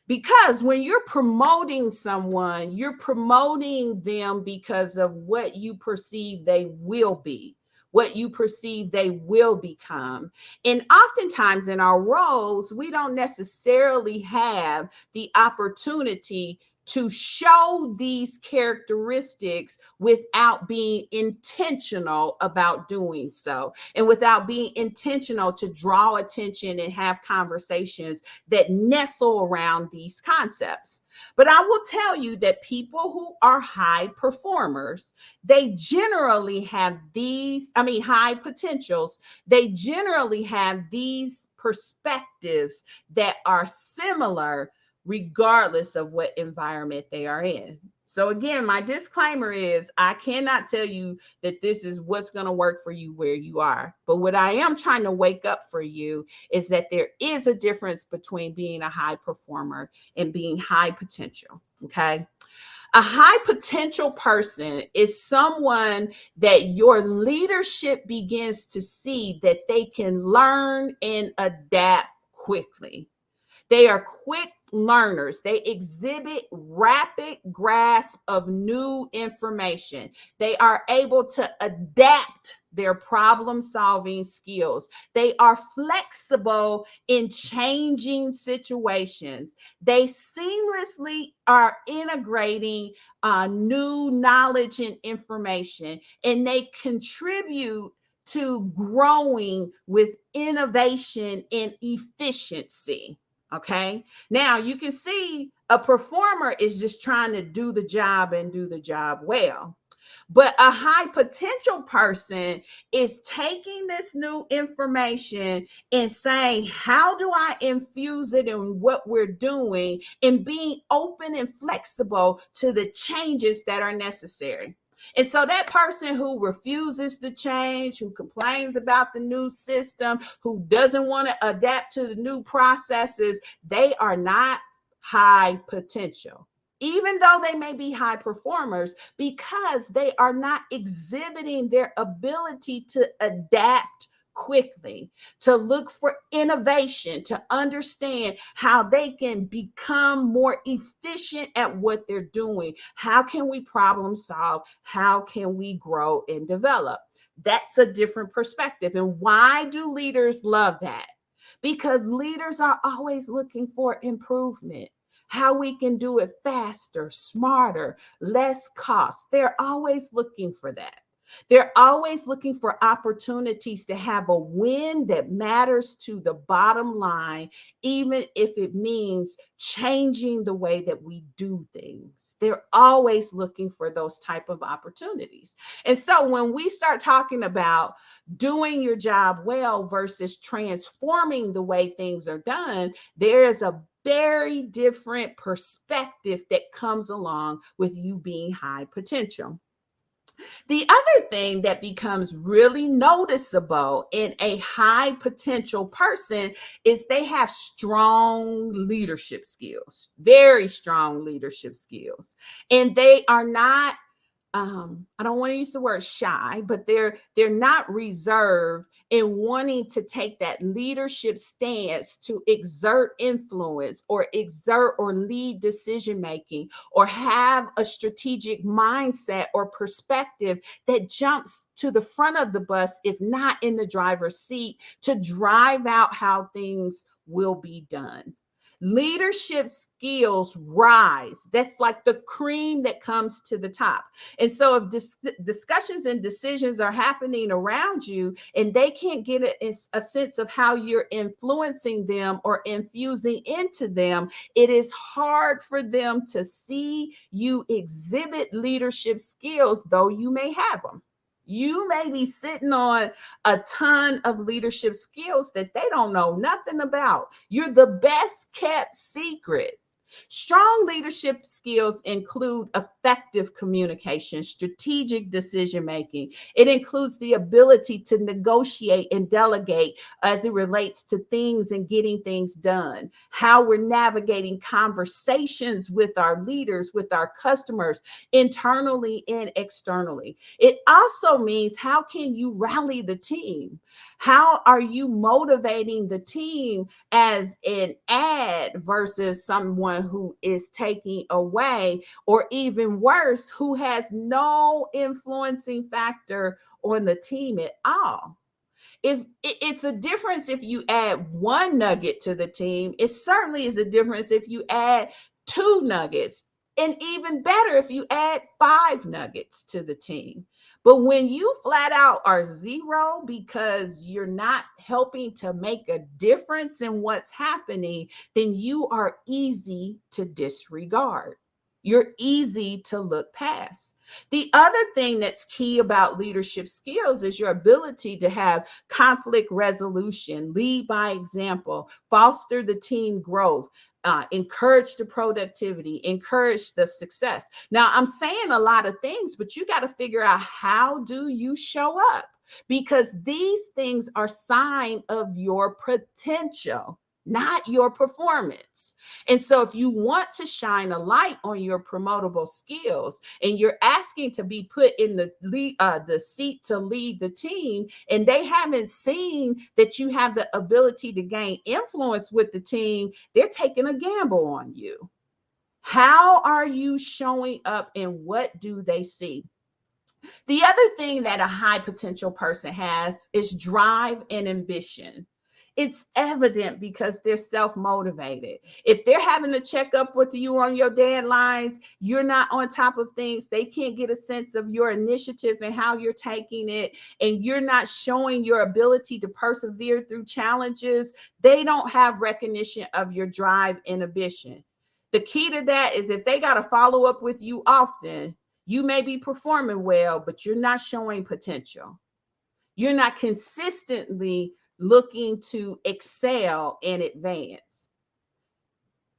Speaker 1: Because when you're promoting someone, you're promoting them because of what you perceive they will be, what you perceive they will become. And oftentimes in our roles, we don't necessarily have the opportunity to show these characteristics without being intentional about doing so, and without being intentional to draw attention and have conversations that nestle around these concepts. But I will tell you that people who are high performers, they generally have these, I mean, high potentials, they generally have these perspectives that are similar regardless of what environment they are in. So again, my disclaimer is I cannot tell you that this is what's going to work for you where you are. But what I am trying to wake up for you is that there is a difference between being a high performer and being high potential. Okay. A high potential person is someone that your leadership begins to see that they can learn and adapt quickly. They are quick learners. They exhibit rapid grasp of new information. They are able to adapt their problem solving skills. They are flexible in changing situations. They seamlessly are integrating new knowledge and information, and they contribute to growing with innovation and efficiency. Okay. Now you can see a performer is just trying to do the job and do the job well. But a high potential person is taking this new information and saying, how do I infuse it in what we're doing, and being open and flexible to the changes that are necessary. And so that person who refuses to change, who complains about the new system, who doesn't want to adapt to the new processes, they are not high potential, even though they may be high performers, because they are not exhibiting their ability to adapt quickly, to look for innovation, to understand how they can become more efficient at what they're doing. How can we problem solve? How can we grow and develop? That's a different perspective. And why do leaders love that? Because leaders are always looking for improvement, how we can do it faster, smarter, less cost. They're always looking for that. They're always looking for opportunities to have a win that matters to the bottom line, even if it means changing the way that we do things. They're always looking for those type of opportunities. And so when we start talking about doing your job well versus transforming the way things are done, there is a very different perspective that comes along with you being high potential. The other thing that becomes really noticeable in a high potential person is they have strong leadership skills, very strong leadership skills. And they are not, I don't want to use the word shy, but they're not reserved in wanting to take that leadership stance to exert influence or exert or lead decision making, or have a strategic mindset or perspective that jumps to the front of the bus, if not in the driver's seat, to drive out how things will be done. Leadership skills rise. That's like the cream that comes to the top. And so if discussions and decisions are happening around you and they can't get a sense of how you're influencing them or infusing into them, it is hard for them to see you exhibit leadership skills, though you may have them. You may be sitting on a ton of leadership skills that they don't know nothing about. You're the best kept secret. Strong leadership skills include effective communication, strategic decision making. It includes the ability to negotiate and delegate as it relates to things and getting things done, how we're navigating conversations with our leaders, with our customers, internally and externally. It also means how can you rally the team? How are you motivating the team as an ad versus someone who is taking away, or even worse, who has no influencing factor on the team at all? If it's a difference if you add one nugget to the team, it certainly is a difference if you add two nuggets, and even better if you add five nuggets to the team. But when you flat out are zero because you're not helping to make a difference in what's happening, then you are easy to disregard. You're easy to look past. The other thing that's key about leadership skills is your ability to have conflict resolution, lead by example, foster the team growth, encourage the productivity, encourage the success. Now, I'm saying a lot of things, but you got to figure out how do you show up, because these things are sign of your potential, not your performance. And so if you want to shine a light on your promotable skills and you're asking to be put in the seat to lead the team, and they haven't seen that you have the ability to gain influence with the team, they're taking a gamble on you. How are you showing up and what do they see? The other thing that a high potential person has is drive and ambition. It's evident because they're self motivated. If they're having to check up with you on your deadlines, you're not on top of things, they can't get a sense of your initiative and how you're taking it, and you're not showing your ability to persevere through challenges, they don't have recognition of your drive and ambition. The key to that is if they got to follow up with you often, you may be performing well, but you're not showing potential. You're not consistently looking to excel and advance.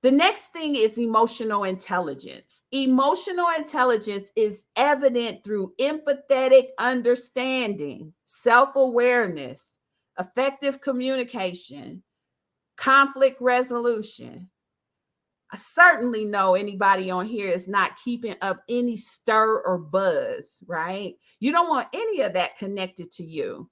Speaker 1: The next thing is emotional intelligence. Emotional intelligence is evident through empathetic understanding, self awareness, effective communication, conflict resolution. I certainly know anybody on here is not keeping up any stir or buzz, right? You don't want any of that connected to you.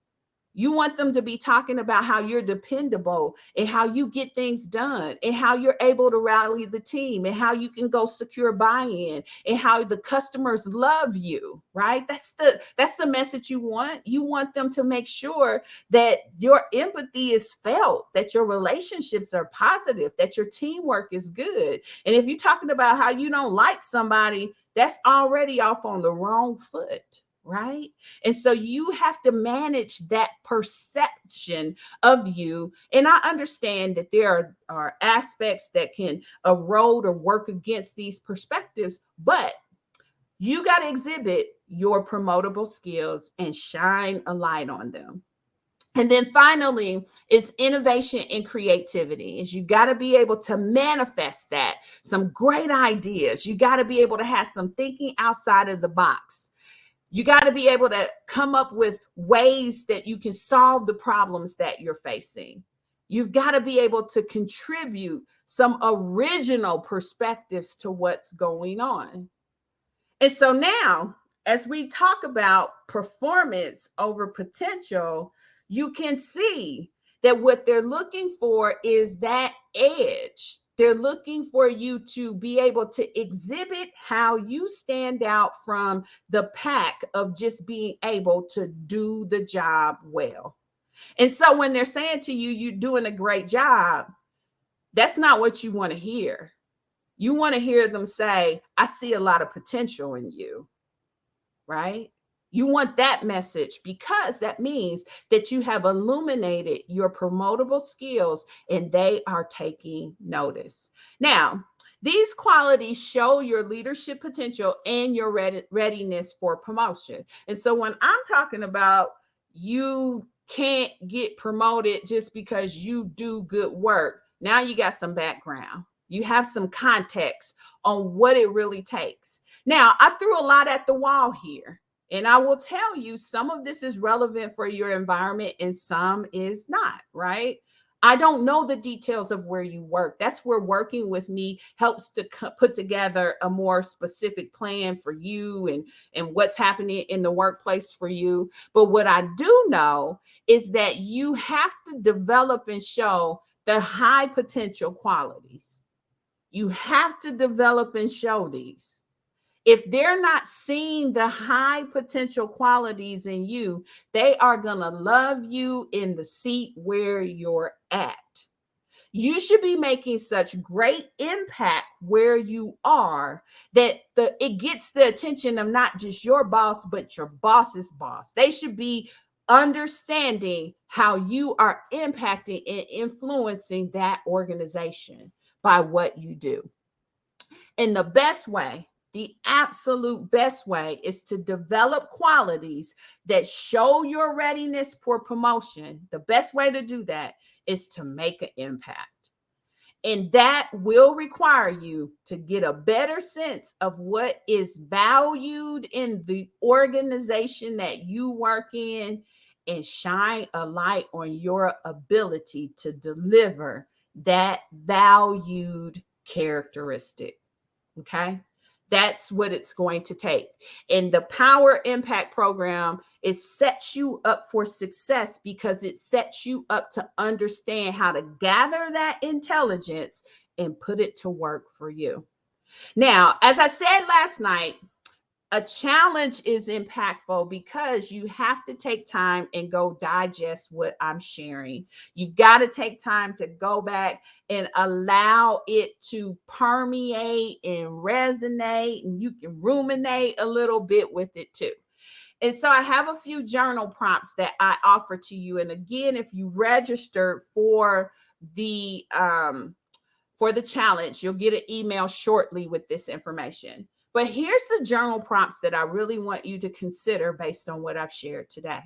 Speaker 1: You want them to be talking about how you're dependable and how you get things done and how you're able to rally the team and how you can go secure buy-in and how the customers love you, right? That's the message you want. You want them to make sure that your empathy is felt, that your relationships are positive, that your teamwork is good. And if you're talking about how you don't like somebody, that's already off on the wrong foot, right? And so you have to manage that perception of you. And I understand that there are aspects that can erode or work against these perspectives, but you got to exhibit your promotable skills and shine a light on them. And then finally, is innovation and creativity. Is you got to be able to manifest that, some great ideas. You got to be able to have some thinking outside of the box. You got to be able to come up with ways that you can solve the problems that you're facing. You've got to be able to contribute some original perspectives to what's going on. And so now, as we talk about performance over potential, you can see that what they're looking for is that edge. They're looking for you to be able to exhibit how you stand out from the pack of just being able to do the job well. And so when they're saying to you, you're doing a great job, that's not what you want to hear. You want to hear them say, I see a lot of potential in you, right? You want that message because that means that you have illuminated your promotable skills and they are taking notice. Now, These qualities show your leadership potential and your readiness for promotion. And so when I'm talking about you can't get promoted just because you do good work, now you got some background. You have some context on what it really takes. Now, I threw a lot at the wall here. And I will tell you, some of this is relevant for your environment and some is not, right? I don't know the details of where you work. That's where working with me helps to put together a more specific plan for you and what's happening in the workplace for you. But what I do know is that you have to develop and show the high potential qualities. You have to develop and show these. If they're not seeing the high potential qualities in you, they are going to love you in the seat where you're at. You should be making such great impact where you are that it gets the attention of not just your boss, but your boss's boss. They should be understanding how you are impacting and influencing that organization by what you do. And the best way, the absolute best way, is to develop qualities that show your readiness for promotion. The best way to do that is to make an impact. And that will require you to get a better sense of what is valued in the organization that you work in and shine a light on your ability to deliver that valued characteristic. Okay. That's what it's going to take. And the Power Impact Program, it sets you up for success because it sets you up to understand how to gather that intelligence and put it to work for you. Now, as I said last night, a challenge is impactful because you have to take time and go digest what I'm sharing. You've got to take time to go back and allow it to permeate and resonate, and you can ruminate a little bit with it too. And so I have a few journal prompts that I offer to you. And again, if you registered for the challenge, you'll get an email shortly with this information. But here's the journal prompts that I really want you to consider based on what I've shared today.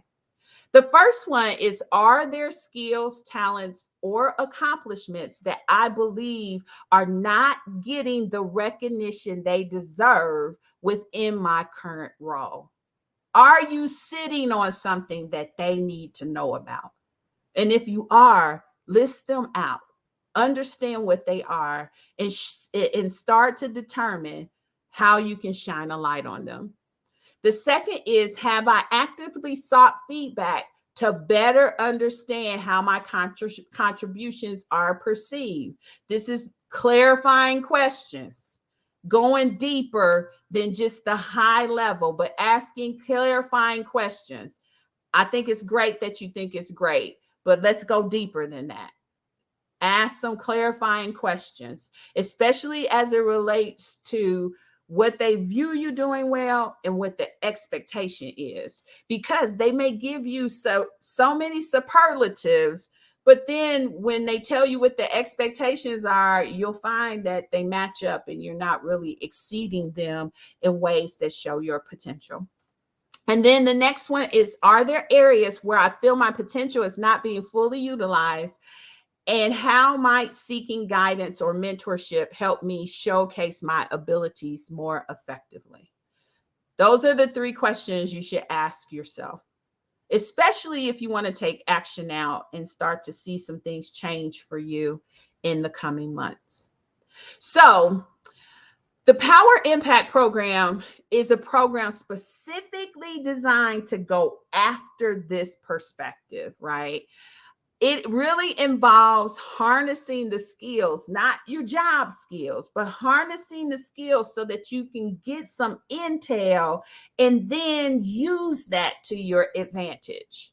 Speaker 1: The first one is, are there skills, talents, or accomplishments that I believe are not getting the recognition they deserve within my current role? Are you sitting on something that they need to know about? And if you are, list them out, understand what they are, and start to determine how you can shine a light on them. The second is, have I actively sought feedback to better understand how my contributions are perceived? This is clarifying questions, going deeper than just the high level, but asking clarifying questions. I think it's great that you think it's great, but let's go deeper than that. Ask some clarifying questions, especially as it relates to what they view you doing well and what the expectation is, because they may give you so many superlatives, but then when they tell you what the expectations are, you'll find that they match up and you're not really exceeding them in ways that show your potential. And then the next one is, are there areas where I feel my potential is not being fully utilized? And how might seeking guidance or mentorship help me showcase my abilities more effectively? Those are the three questions you should ask yourself, especially if you want to take action now and start to see some things change for you in the coming months. So, the Power Impact Program is a program specifically designed to go after this perspective, right? It really involves harnessing the skills, not your job skills, but harnessing the skills so that you can get some intel and then use that to your advantage.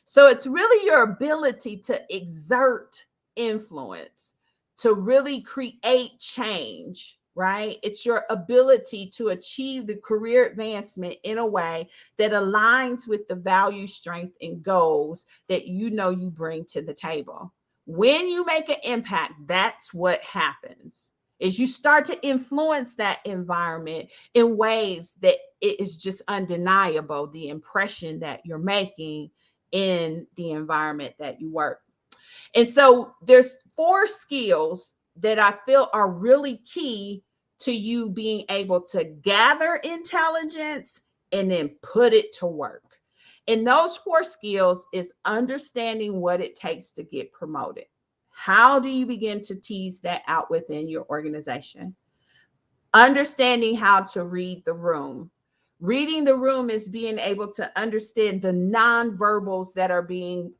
Speaker 1: So it's really your ability to exert influence, to really create change, right? It's your ability to achieve the career advancement in a way that aligns with the value, strength, and goals that you know you bring to the table. When you make an impact, that's what happens. is you start to influence that environment in ways that it is just undeniable, the impression that you're making in the environment that you work. And so there's 4 skills that I feel are really key to you being able to gather intelligence and then put it to work. And those 4 skills is understanding what it takes to get promoted. How do you begin to tease that out within your organization? Understanding how to read the room. Reading the room is being able to understand the nonverbals that are being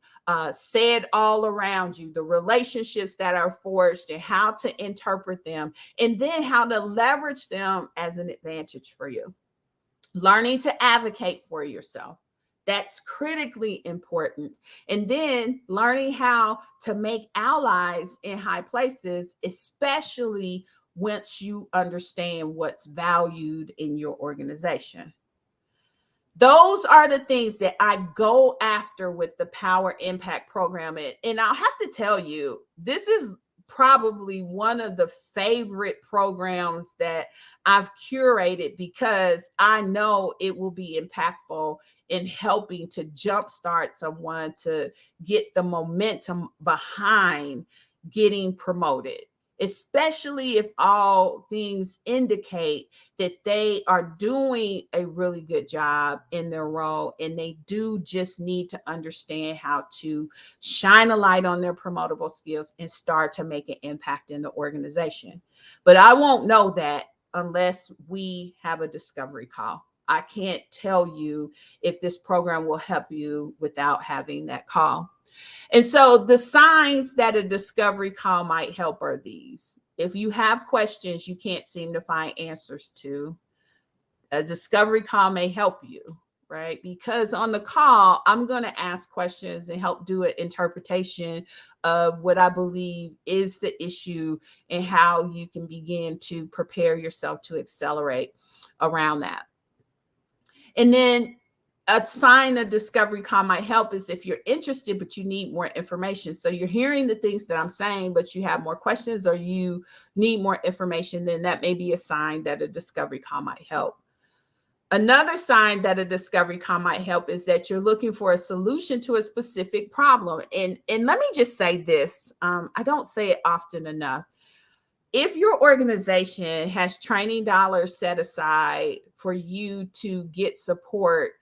Speaker 1: said all around you, the relationships that are forged, and how to interpret them, and then how to leverage them as an advantage for you. Learning to advocate for yourself. That's critically important. And then learning how to make allies in high places, especially once you understand what's valued in your organization. Those are the things that I go after with the Power Impact program. And I'll have to tell you, this is probably one of the favorite programs that I've curated because I know it will be impactful in helping to jumpstart someone to get the momentum behind getting promoted, especially if all things indicate that they are doing a really good job in their role and they do just need to understand how to shine a light on their promotable skills and start to make an impact in the organization. But I won't know that unless we have a discovery call. I can't tell you if this program will help you without having that call. And so the signs that a discovery call might help are these. If you have questions you can't seem to find answers to, a discovery call may help you, right? Because on the call, I'm going to ask questions and help do an interpretation of what I believe is the issue and how you can begin to prepare yourself to accelerate around that. And then a sign a discovery call might help is if you're interested, but you need more information. So you're hearing the things that I'm saying, but you have more questions or you need more information, then that may be a sign that a discovery call might help. Another sign that a discovery call might help is that you're looking for a solution to a specific problem. And let me just say this, I don't say it often enough. If your organization has training dollars set aside for you to get support,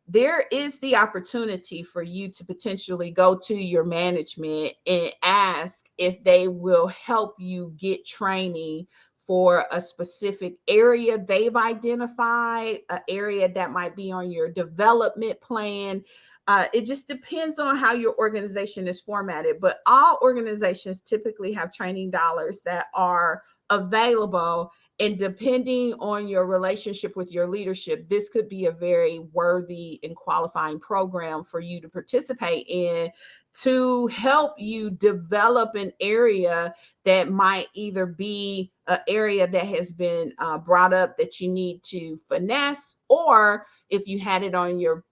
Speaker 1: there is the opportunity for you to potentially go to your management and ask if they will help you get training for a specific area they've identified, an area that might be on your development plan. It just depends on how your organization is formatted, but all organizations typically have training dollars that are available. And depending on your relationship with your leadership, this could be a very worthy and qualifying program for you to participate in to help you develop an area that might either be an area that has been brought up that you need to finesse, or if you had it on your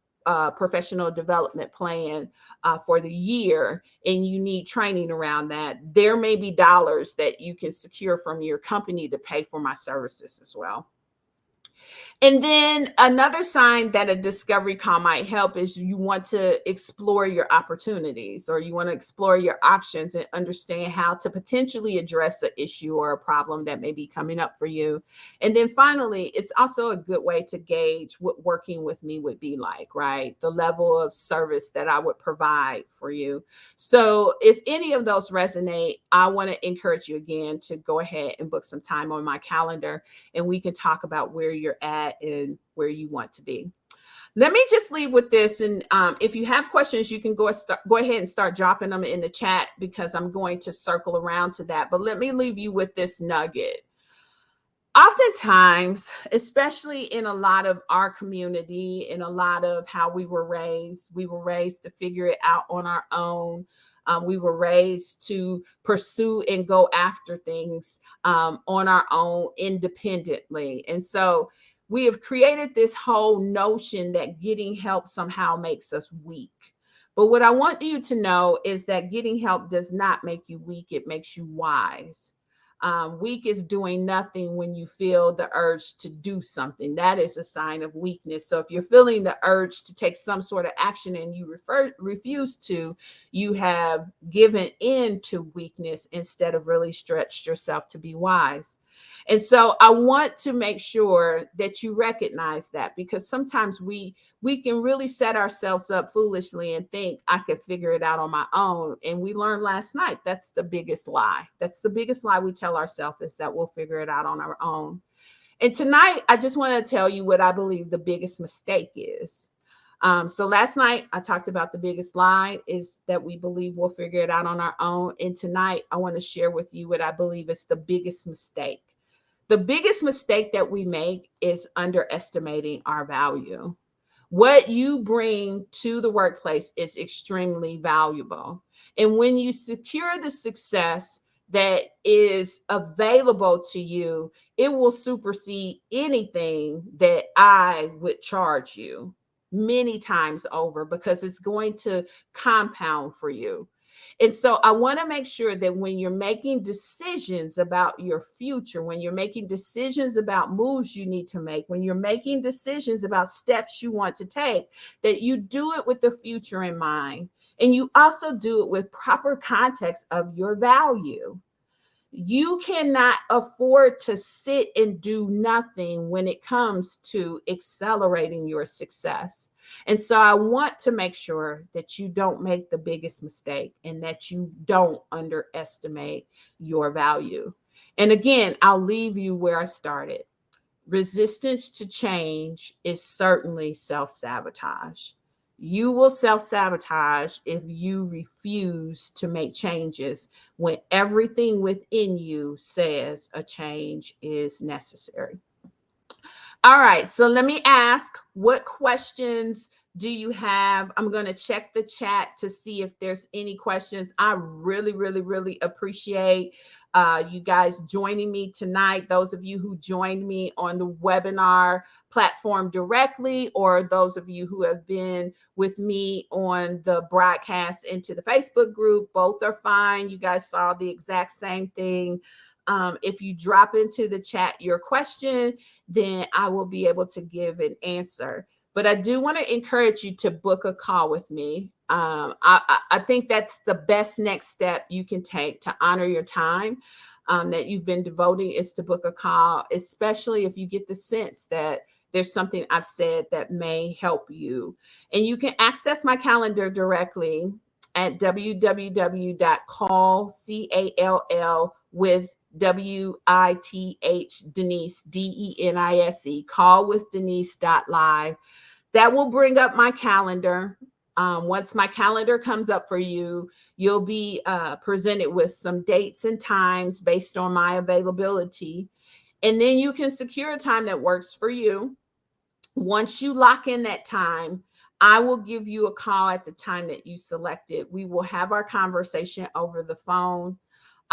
Speaker 1: professional development plan for the year and you need training around that, there may be dollars that you can secure from your company to pay for my services as well. And then another sign that a discovery call might help is you want to explore your opportunities, or you want to explore your options and understand how to potentially address an issue or a problem that may be coming up for you. And then finally, it's also a good way to gauge what working with me would be like, right? The level of service that I would provide for you. So if any of those resonate, I want to encourage you again to go ahead and book some time on my calendar and we can talk about where you're at and where you want to be. Let me just leave with this. And if you have questions, you can go ahead and start dropping them in the chat because I'm going to circle around to that. But let me leave you with this nugget. Oftentimes, especially in a lot of our community, in a lot of how we were raised to figure it out on our own. We were raised to pursue and go after things on our own independently. And so we have created this whole notion that getting help somehow makes us weak. But what I want you to know is that getting help does not make you weak. It makes you wise. Weak is doing nothing when you feel the urge to do something. That is a sign of weakness. So if you're feeling the urge to take some sort of action and you refuse to, you have given in to weakness instead of really stretched yourself to be wise. And so I want to make sure that you recognize that, because sometimes we can really set ourselves up foolishly and think I could figure it out on my own. And we learned last night that's the biggest lie. That's the biggest lie we tell ourselves, is that we'll figure it out on our own. And tonight, I just want to tell you what I believe the biggest mistake is. So last night, I talked about the biggest lie is that we believe we'll figure it out on our own. And tonight, I want to share with you what I believe is the biggest mistake. The biggest mistake that we make is underestimating our value. What you bring to the workplace is extremely valuable. And when you secure the success that is available to you, it will supersede anything that I would charge you many times over, because it's going to compound for you. And so I want to make sure that when you're making decisions about your future, when you're making decisions about moves you need to make, when you're making decisions about steps you want to take, that you do it with the future in mind. And you also do it with proper context of your value. You cannot afford to sit and do nothing when it comes to accelerating your success. And so I want to make sure that you don't make the biggest mistake and that you don't underestimate your value. And again, I'll leave you where I started. Resistance to change is certainly self-sabotage. You will self-sabotage if you refuse to make changes when everything within you says a change is necessary. All right, so let me ask, what questions do you have? I'm going to check the chat to see if there's any questions. I really, really, really appreciate you guys joining me tonight. Those of you who joined me on the webinar platform directly, or those of you who have been with me on the broadcast into the Facebook group, both are fine. You guys saw the exact same thing. If you drop into the chat your question, then I will be able to give an answer. But I do want to encourage you to book a call with me. I think that's the best next step you can take to honor your time that you've been devoting, is to book a call, especially if you get the sense that there's something I've said that may help you. And you can access my calendar directly at www.call, with WITH Denise, DENISE, callwithdenise.live. That will bring up my calendar. Once my calendar comes up for you, you'll be presented with some dates and times based on my availability. And then you can secure a time that works for you. Once you lock in that time, I will give you a call at the time that you selected. We will have our conversation over the phone.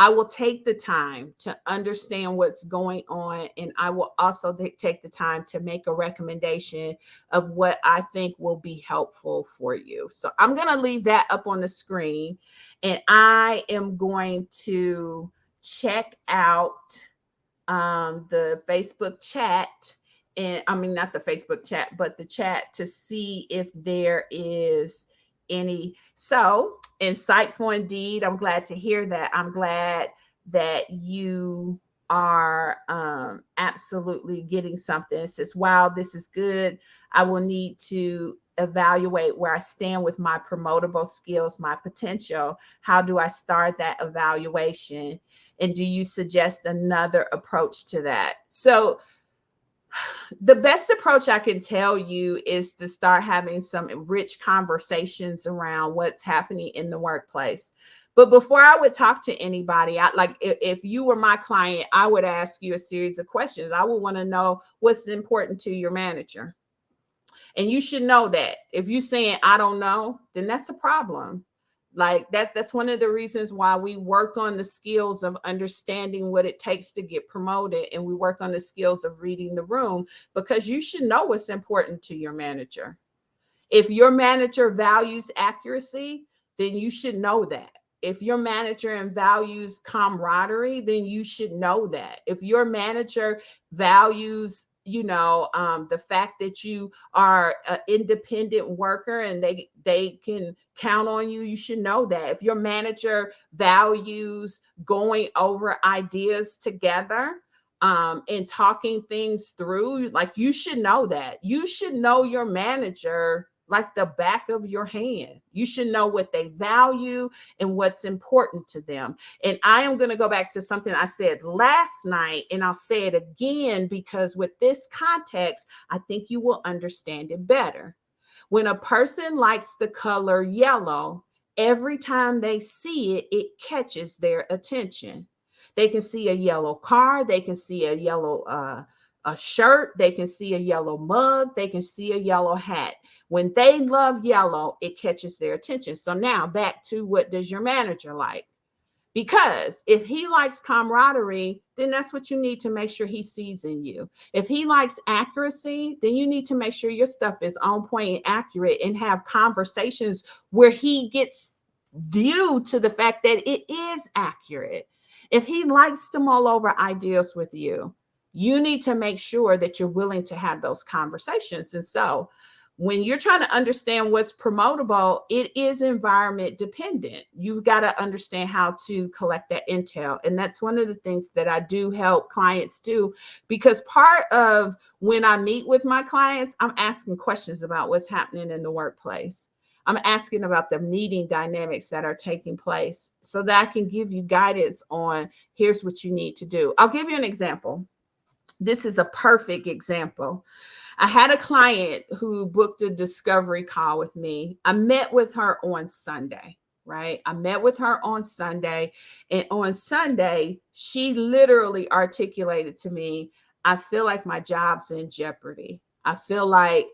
Speaker 1: I will take the time to understand what's going on, and I will also take the time to make a recommendation of what I think will be helpful for you. So I'm going to leave that up on the screen, and I am going to check out the Facebook chat. And I mean, not the Facebook chat, but the chat, to see if there is any. So insightful indeed. I'm glad to hear that. I'm glad that you are absolutely getting something. It says, wow, this is good. I will need to evaluate where I stand with my promotable skills, my potential. How do I start that evaluation? And do you suggest another approach to that? So the best approach I can tell you is to start having some rich conversations around what's happening in the workplace. But before I would talk to anybody, if you were my client, I would ask you a series of questions. I would want to know what's important to your manager. And you should know that. If you're saying, I don't know, then that's a problem. Like that's one of the reasons why we work on the skills of understanding what it takes to get promoted, and we work on the skills of reading the room, because you should know what's important to your manager. If your manager values accuracy, then you should know that. If your manager and values camaraderie, then you should know that. If your manager values, the fact that you are an independent worker and they can count on you, you should know that. If your manager values going over ideas together, and talking things through, like, you should know that. You should know your manager like the back of your hand. You should know what they value and what's important to them. And I am going to go back to something I said last night, and I'll say it again because with this context, I think you will understand it better. When a person likes the color yellow, every time they see it, it catches their attention. They can see a yellow car, they can see a yellow a shirt, they can see a yellow mug, they can see a yellow hat. When they love yellow, it catches their attention. So now back to, what does your manager like? Because if he likes camaraderie, then that's what you need to make sure he sees in you. If he likes accuracy, then you need to make sure your stuff is on point and accurate, and have conversations where he gets due to the fact that it is accurate. If he likes to mull over ideas with you, you need to make sure that you're willing to have those conversations. And so, when you're trying to understand what's promotable, it is environment dependent. You've got to understand how to collect that intel. And that's one of the things that I do help clients do, because part of when I meet with my clients, I'm asking questions about what's happening in the workplace. I'm asking about the meeting dynamics that are taking place so that I can give you guidance on, here's what you need to do. I'll give you an example. This is a perfect example. I had a client who booked a discovery call with me. I met with her on Sunday, right? I met with her on Sunday. And on Sunday, she literally articulated to me, I feel like my job's in jeopardy. I feel like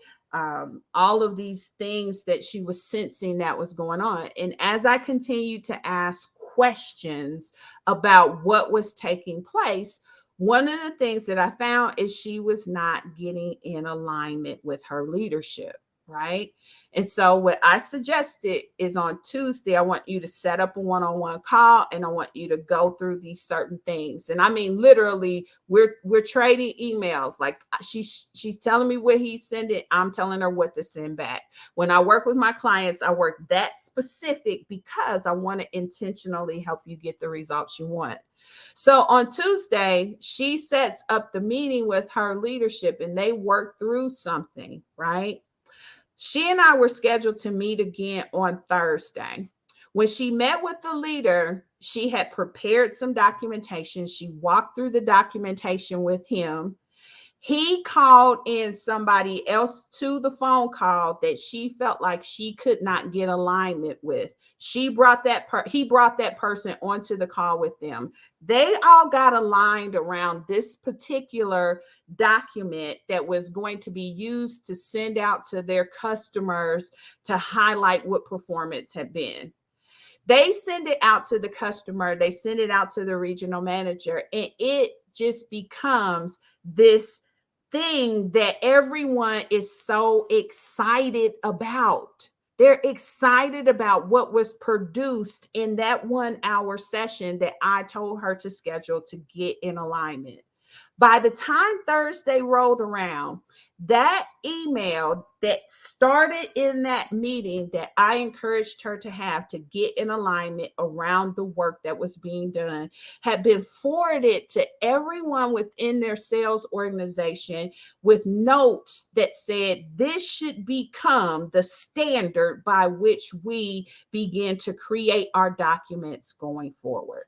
Speaker 1: all of these things that she was sensing that was going on. And as I continued to ask questions about what was taking place, one of the things that I found is she was not getting in alignment with her leadership, right? And so what I suggested is, on Tuesday, I want you to set up a one-on-one call, and I want you to go through these certain things. And I mean, literally, we're trading emails. Like, she's telling me what he's sending, I'm telling her what to send back. When I work with my clients, I work that specific because I want to intentionally help you get the results you want. So on Tuesday, she sets up the meeting with her leadership, and they work through something, right? She and I were scheduled to meet again on Thursday. When she met with the leader, she had prepared some documentation. She walked through the documentation with him. He called in somebody else to the phone call that she felt like she could not get alignment with. He brought that person onto the call with them. They all got aligned around this particular document that was going to be used to send out to their customers to highlight what performance had been. They send it out to the customer, they send it out to the regional manager, and it just becomes this thing that everyone is so excited about. They're excited about what was produced in that 1 hour session that I told her to schedule to get in alignment. By the time Thursday rolled around, that email that started in that meeting that I encouraged her to have to get in alignment around the work that was being done had been forwarded to everyone within their sales organization with notes that said, this should become the standard by which we begin to create our documents going forward,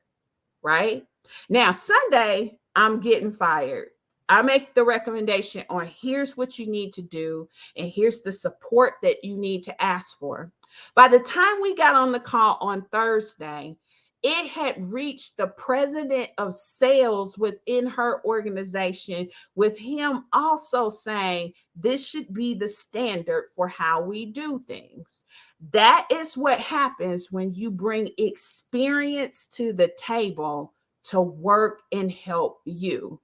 Speaker 1: right? Now, Sunday, I'm getting fired. I make the recommendation on, here's what you need to do, and here's the support that you need to ask for. By the time we got on the call on Thursday, it had reached the president of sales within her organization, with him also saying, this should be the standard for how we do things. That is what happens when you bring experience to the table to work and help you.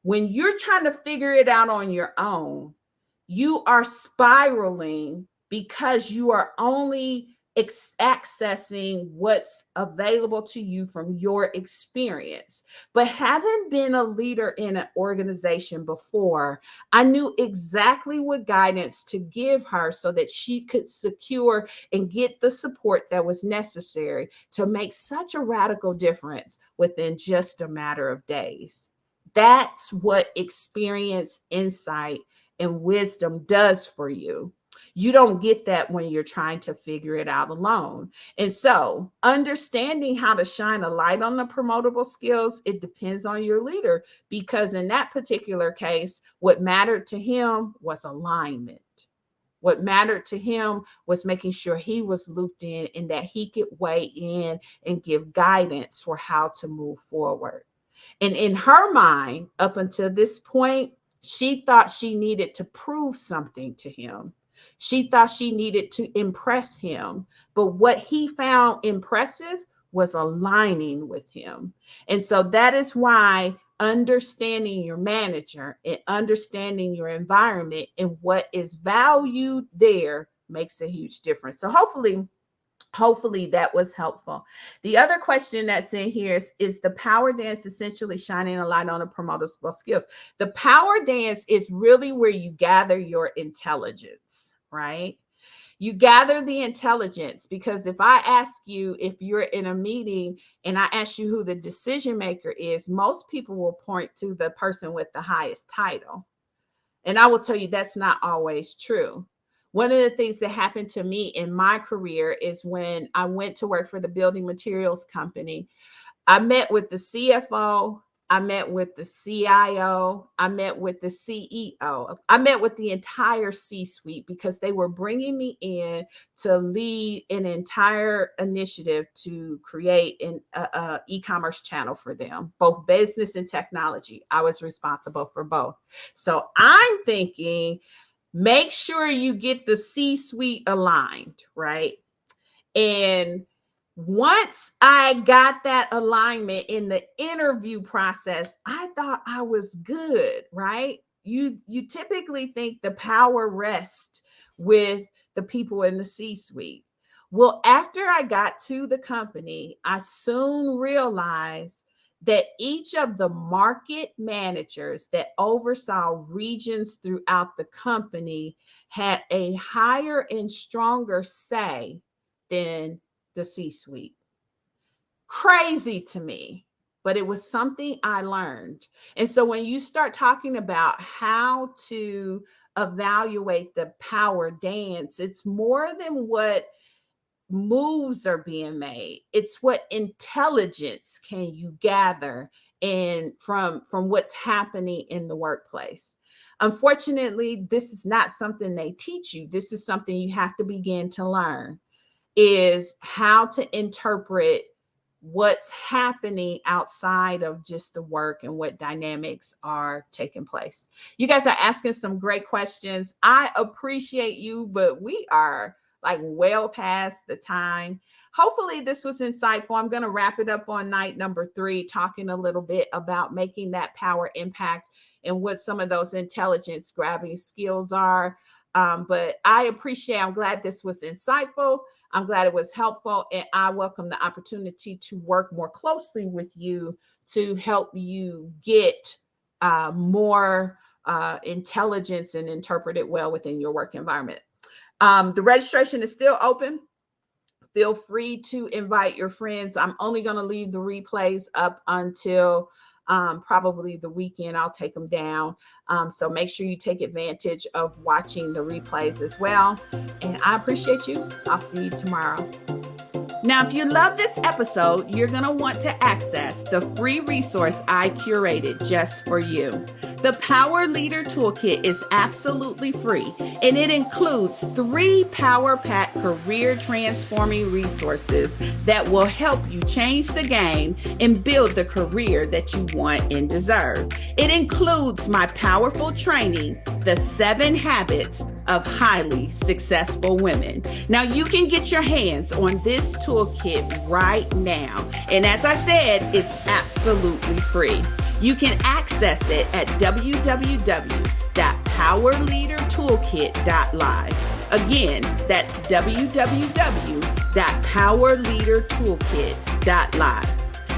Speaker 1: When you're trying to figure it out on your own, you are spiraling because you are only accessing what's available to you from your experience. But having been a leader in an organization before, I knew exactly what guidance to give her so that she could secure and get the support that was necessary to make such a radical difference within just a matter of days. That's what experience, insight, and wisdom does for you. You don't get that when you're trying to figure it out alone. And so, understanding how to shine a light on the promotable skills, it depends on your leader, because in that particular case, what mattered to him was alignment. What mattered to him was making sure he was looped in and that he could weigh in and give guidance for how to move forward. And in her mind, up until this point, she thought she needed to prove something to him. She thought she needed to impress him. But what he found impressive was aligning with him. And so that is why understanding your manager and understanding your environment and what is valued there makes a huge difference. So hopefully that was helpful. The other question that's in here is the power dance essentially shining a light on the promotable skills? The power dance is really where you gather your intelligence, right? You gather the intelligence, because if I ask you, if you're in a meeting and I ask you who the decision maker is, most people will point to the person with the highest title. And I will tell you that's not always true. One of the things that happened to me in my career is when I went to work for the building materials company, I met with the CFO, I met with the CIO, I met with the CEO, I met with the entire C-suite, because they were bringing me in to lead an entire initiative to create an e-commerce channel for them, both business and technology. I was responsible for both. So I'm thinking, make sure you get the C-suite aligned, right? And once I got that alignment in the interview process, I thought I was good, right? You typically think the power rests with the people in the C-suite. Well, after I got to the company, I soon realized that each of the market managers that oversaw regions throughout the company had a higher and stronger say than the C-suite. Crazy to me, but it was something I learned. And so when you start talking about how to evaluate the power dance, it's more than what moves are being made. It's what intelligence can you gather and from what's happening in the workplace. Unfortunately, this is not something they teach you. This is something you have to begin to learn, is how to interpret what's happening outside of just the work and what dynamics are taking place. You guys are asking some great questions. I appreciate you, but we are like well past the time. Hopefully this was insightful. I'm going to wrap it up on night number 3, talking a little bit about making that power impact and what some of those intelligence grabbing skills are. But I'm glad this was insightful. I'm glad it was helpful, and I welcome the opportunity to work more closely with you to help you get more intelligence and interpret it well within your work environment. The registration is still open. Feel free to invite your friends. I'm only going to leave the replays up until probably the weekend. I'll take them down. So make sure you take advantage of watching the replays as well. And I appreciate you. I'll see you tomorrow. Now, if you love this episode, you're going to want to access the free resource I curated just for you. The Power Leader Toolkit is absolutely free, and it includes 3 power-packed career transforming resources that will help you change the game and build the career that you want and deserve. It includes my powerful training, The 7 Habits of Highly Successful Women. Now, you can get your hands on this toolkit right now. And as I said, it's absolutely free. You can access it at www www.powerleadertoolkit.live. Again, that's www.powerleadertoolkit.live.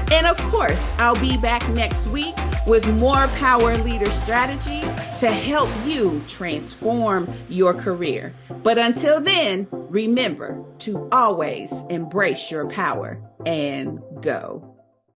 Speaker 1: And of course, I'll be back next week with more power leader strategies to help you transform your career. But until then, remember to always embrace your power and go.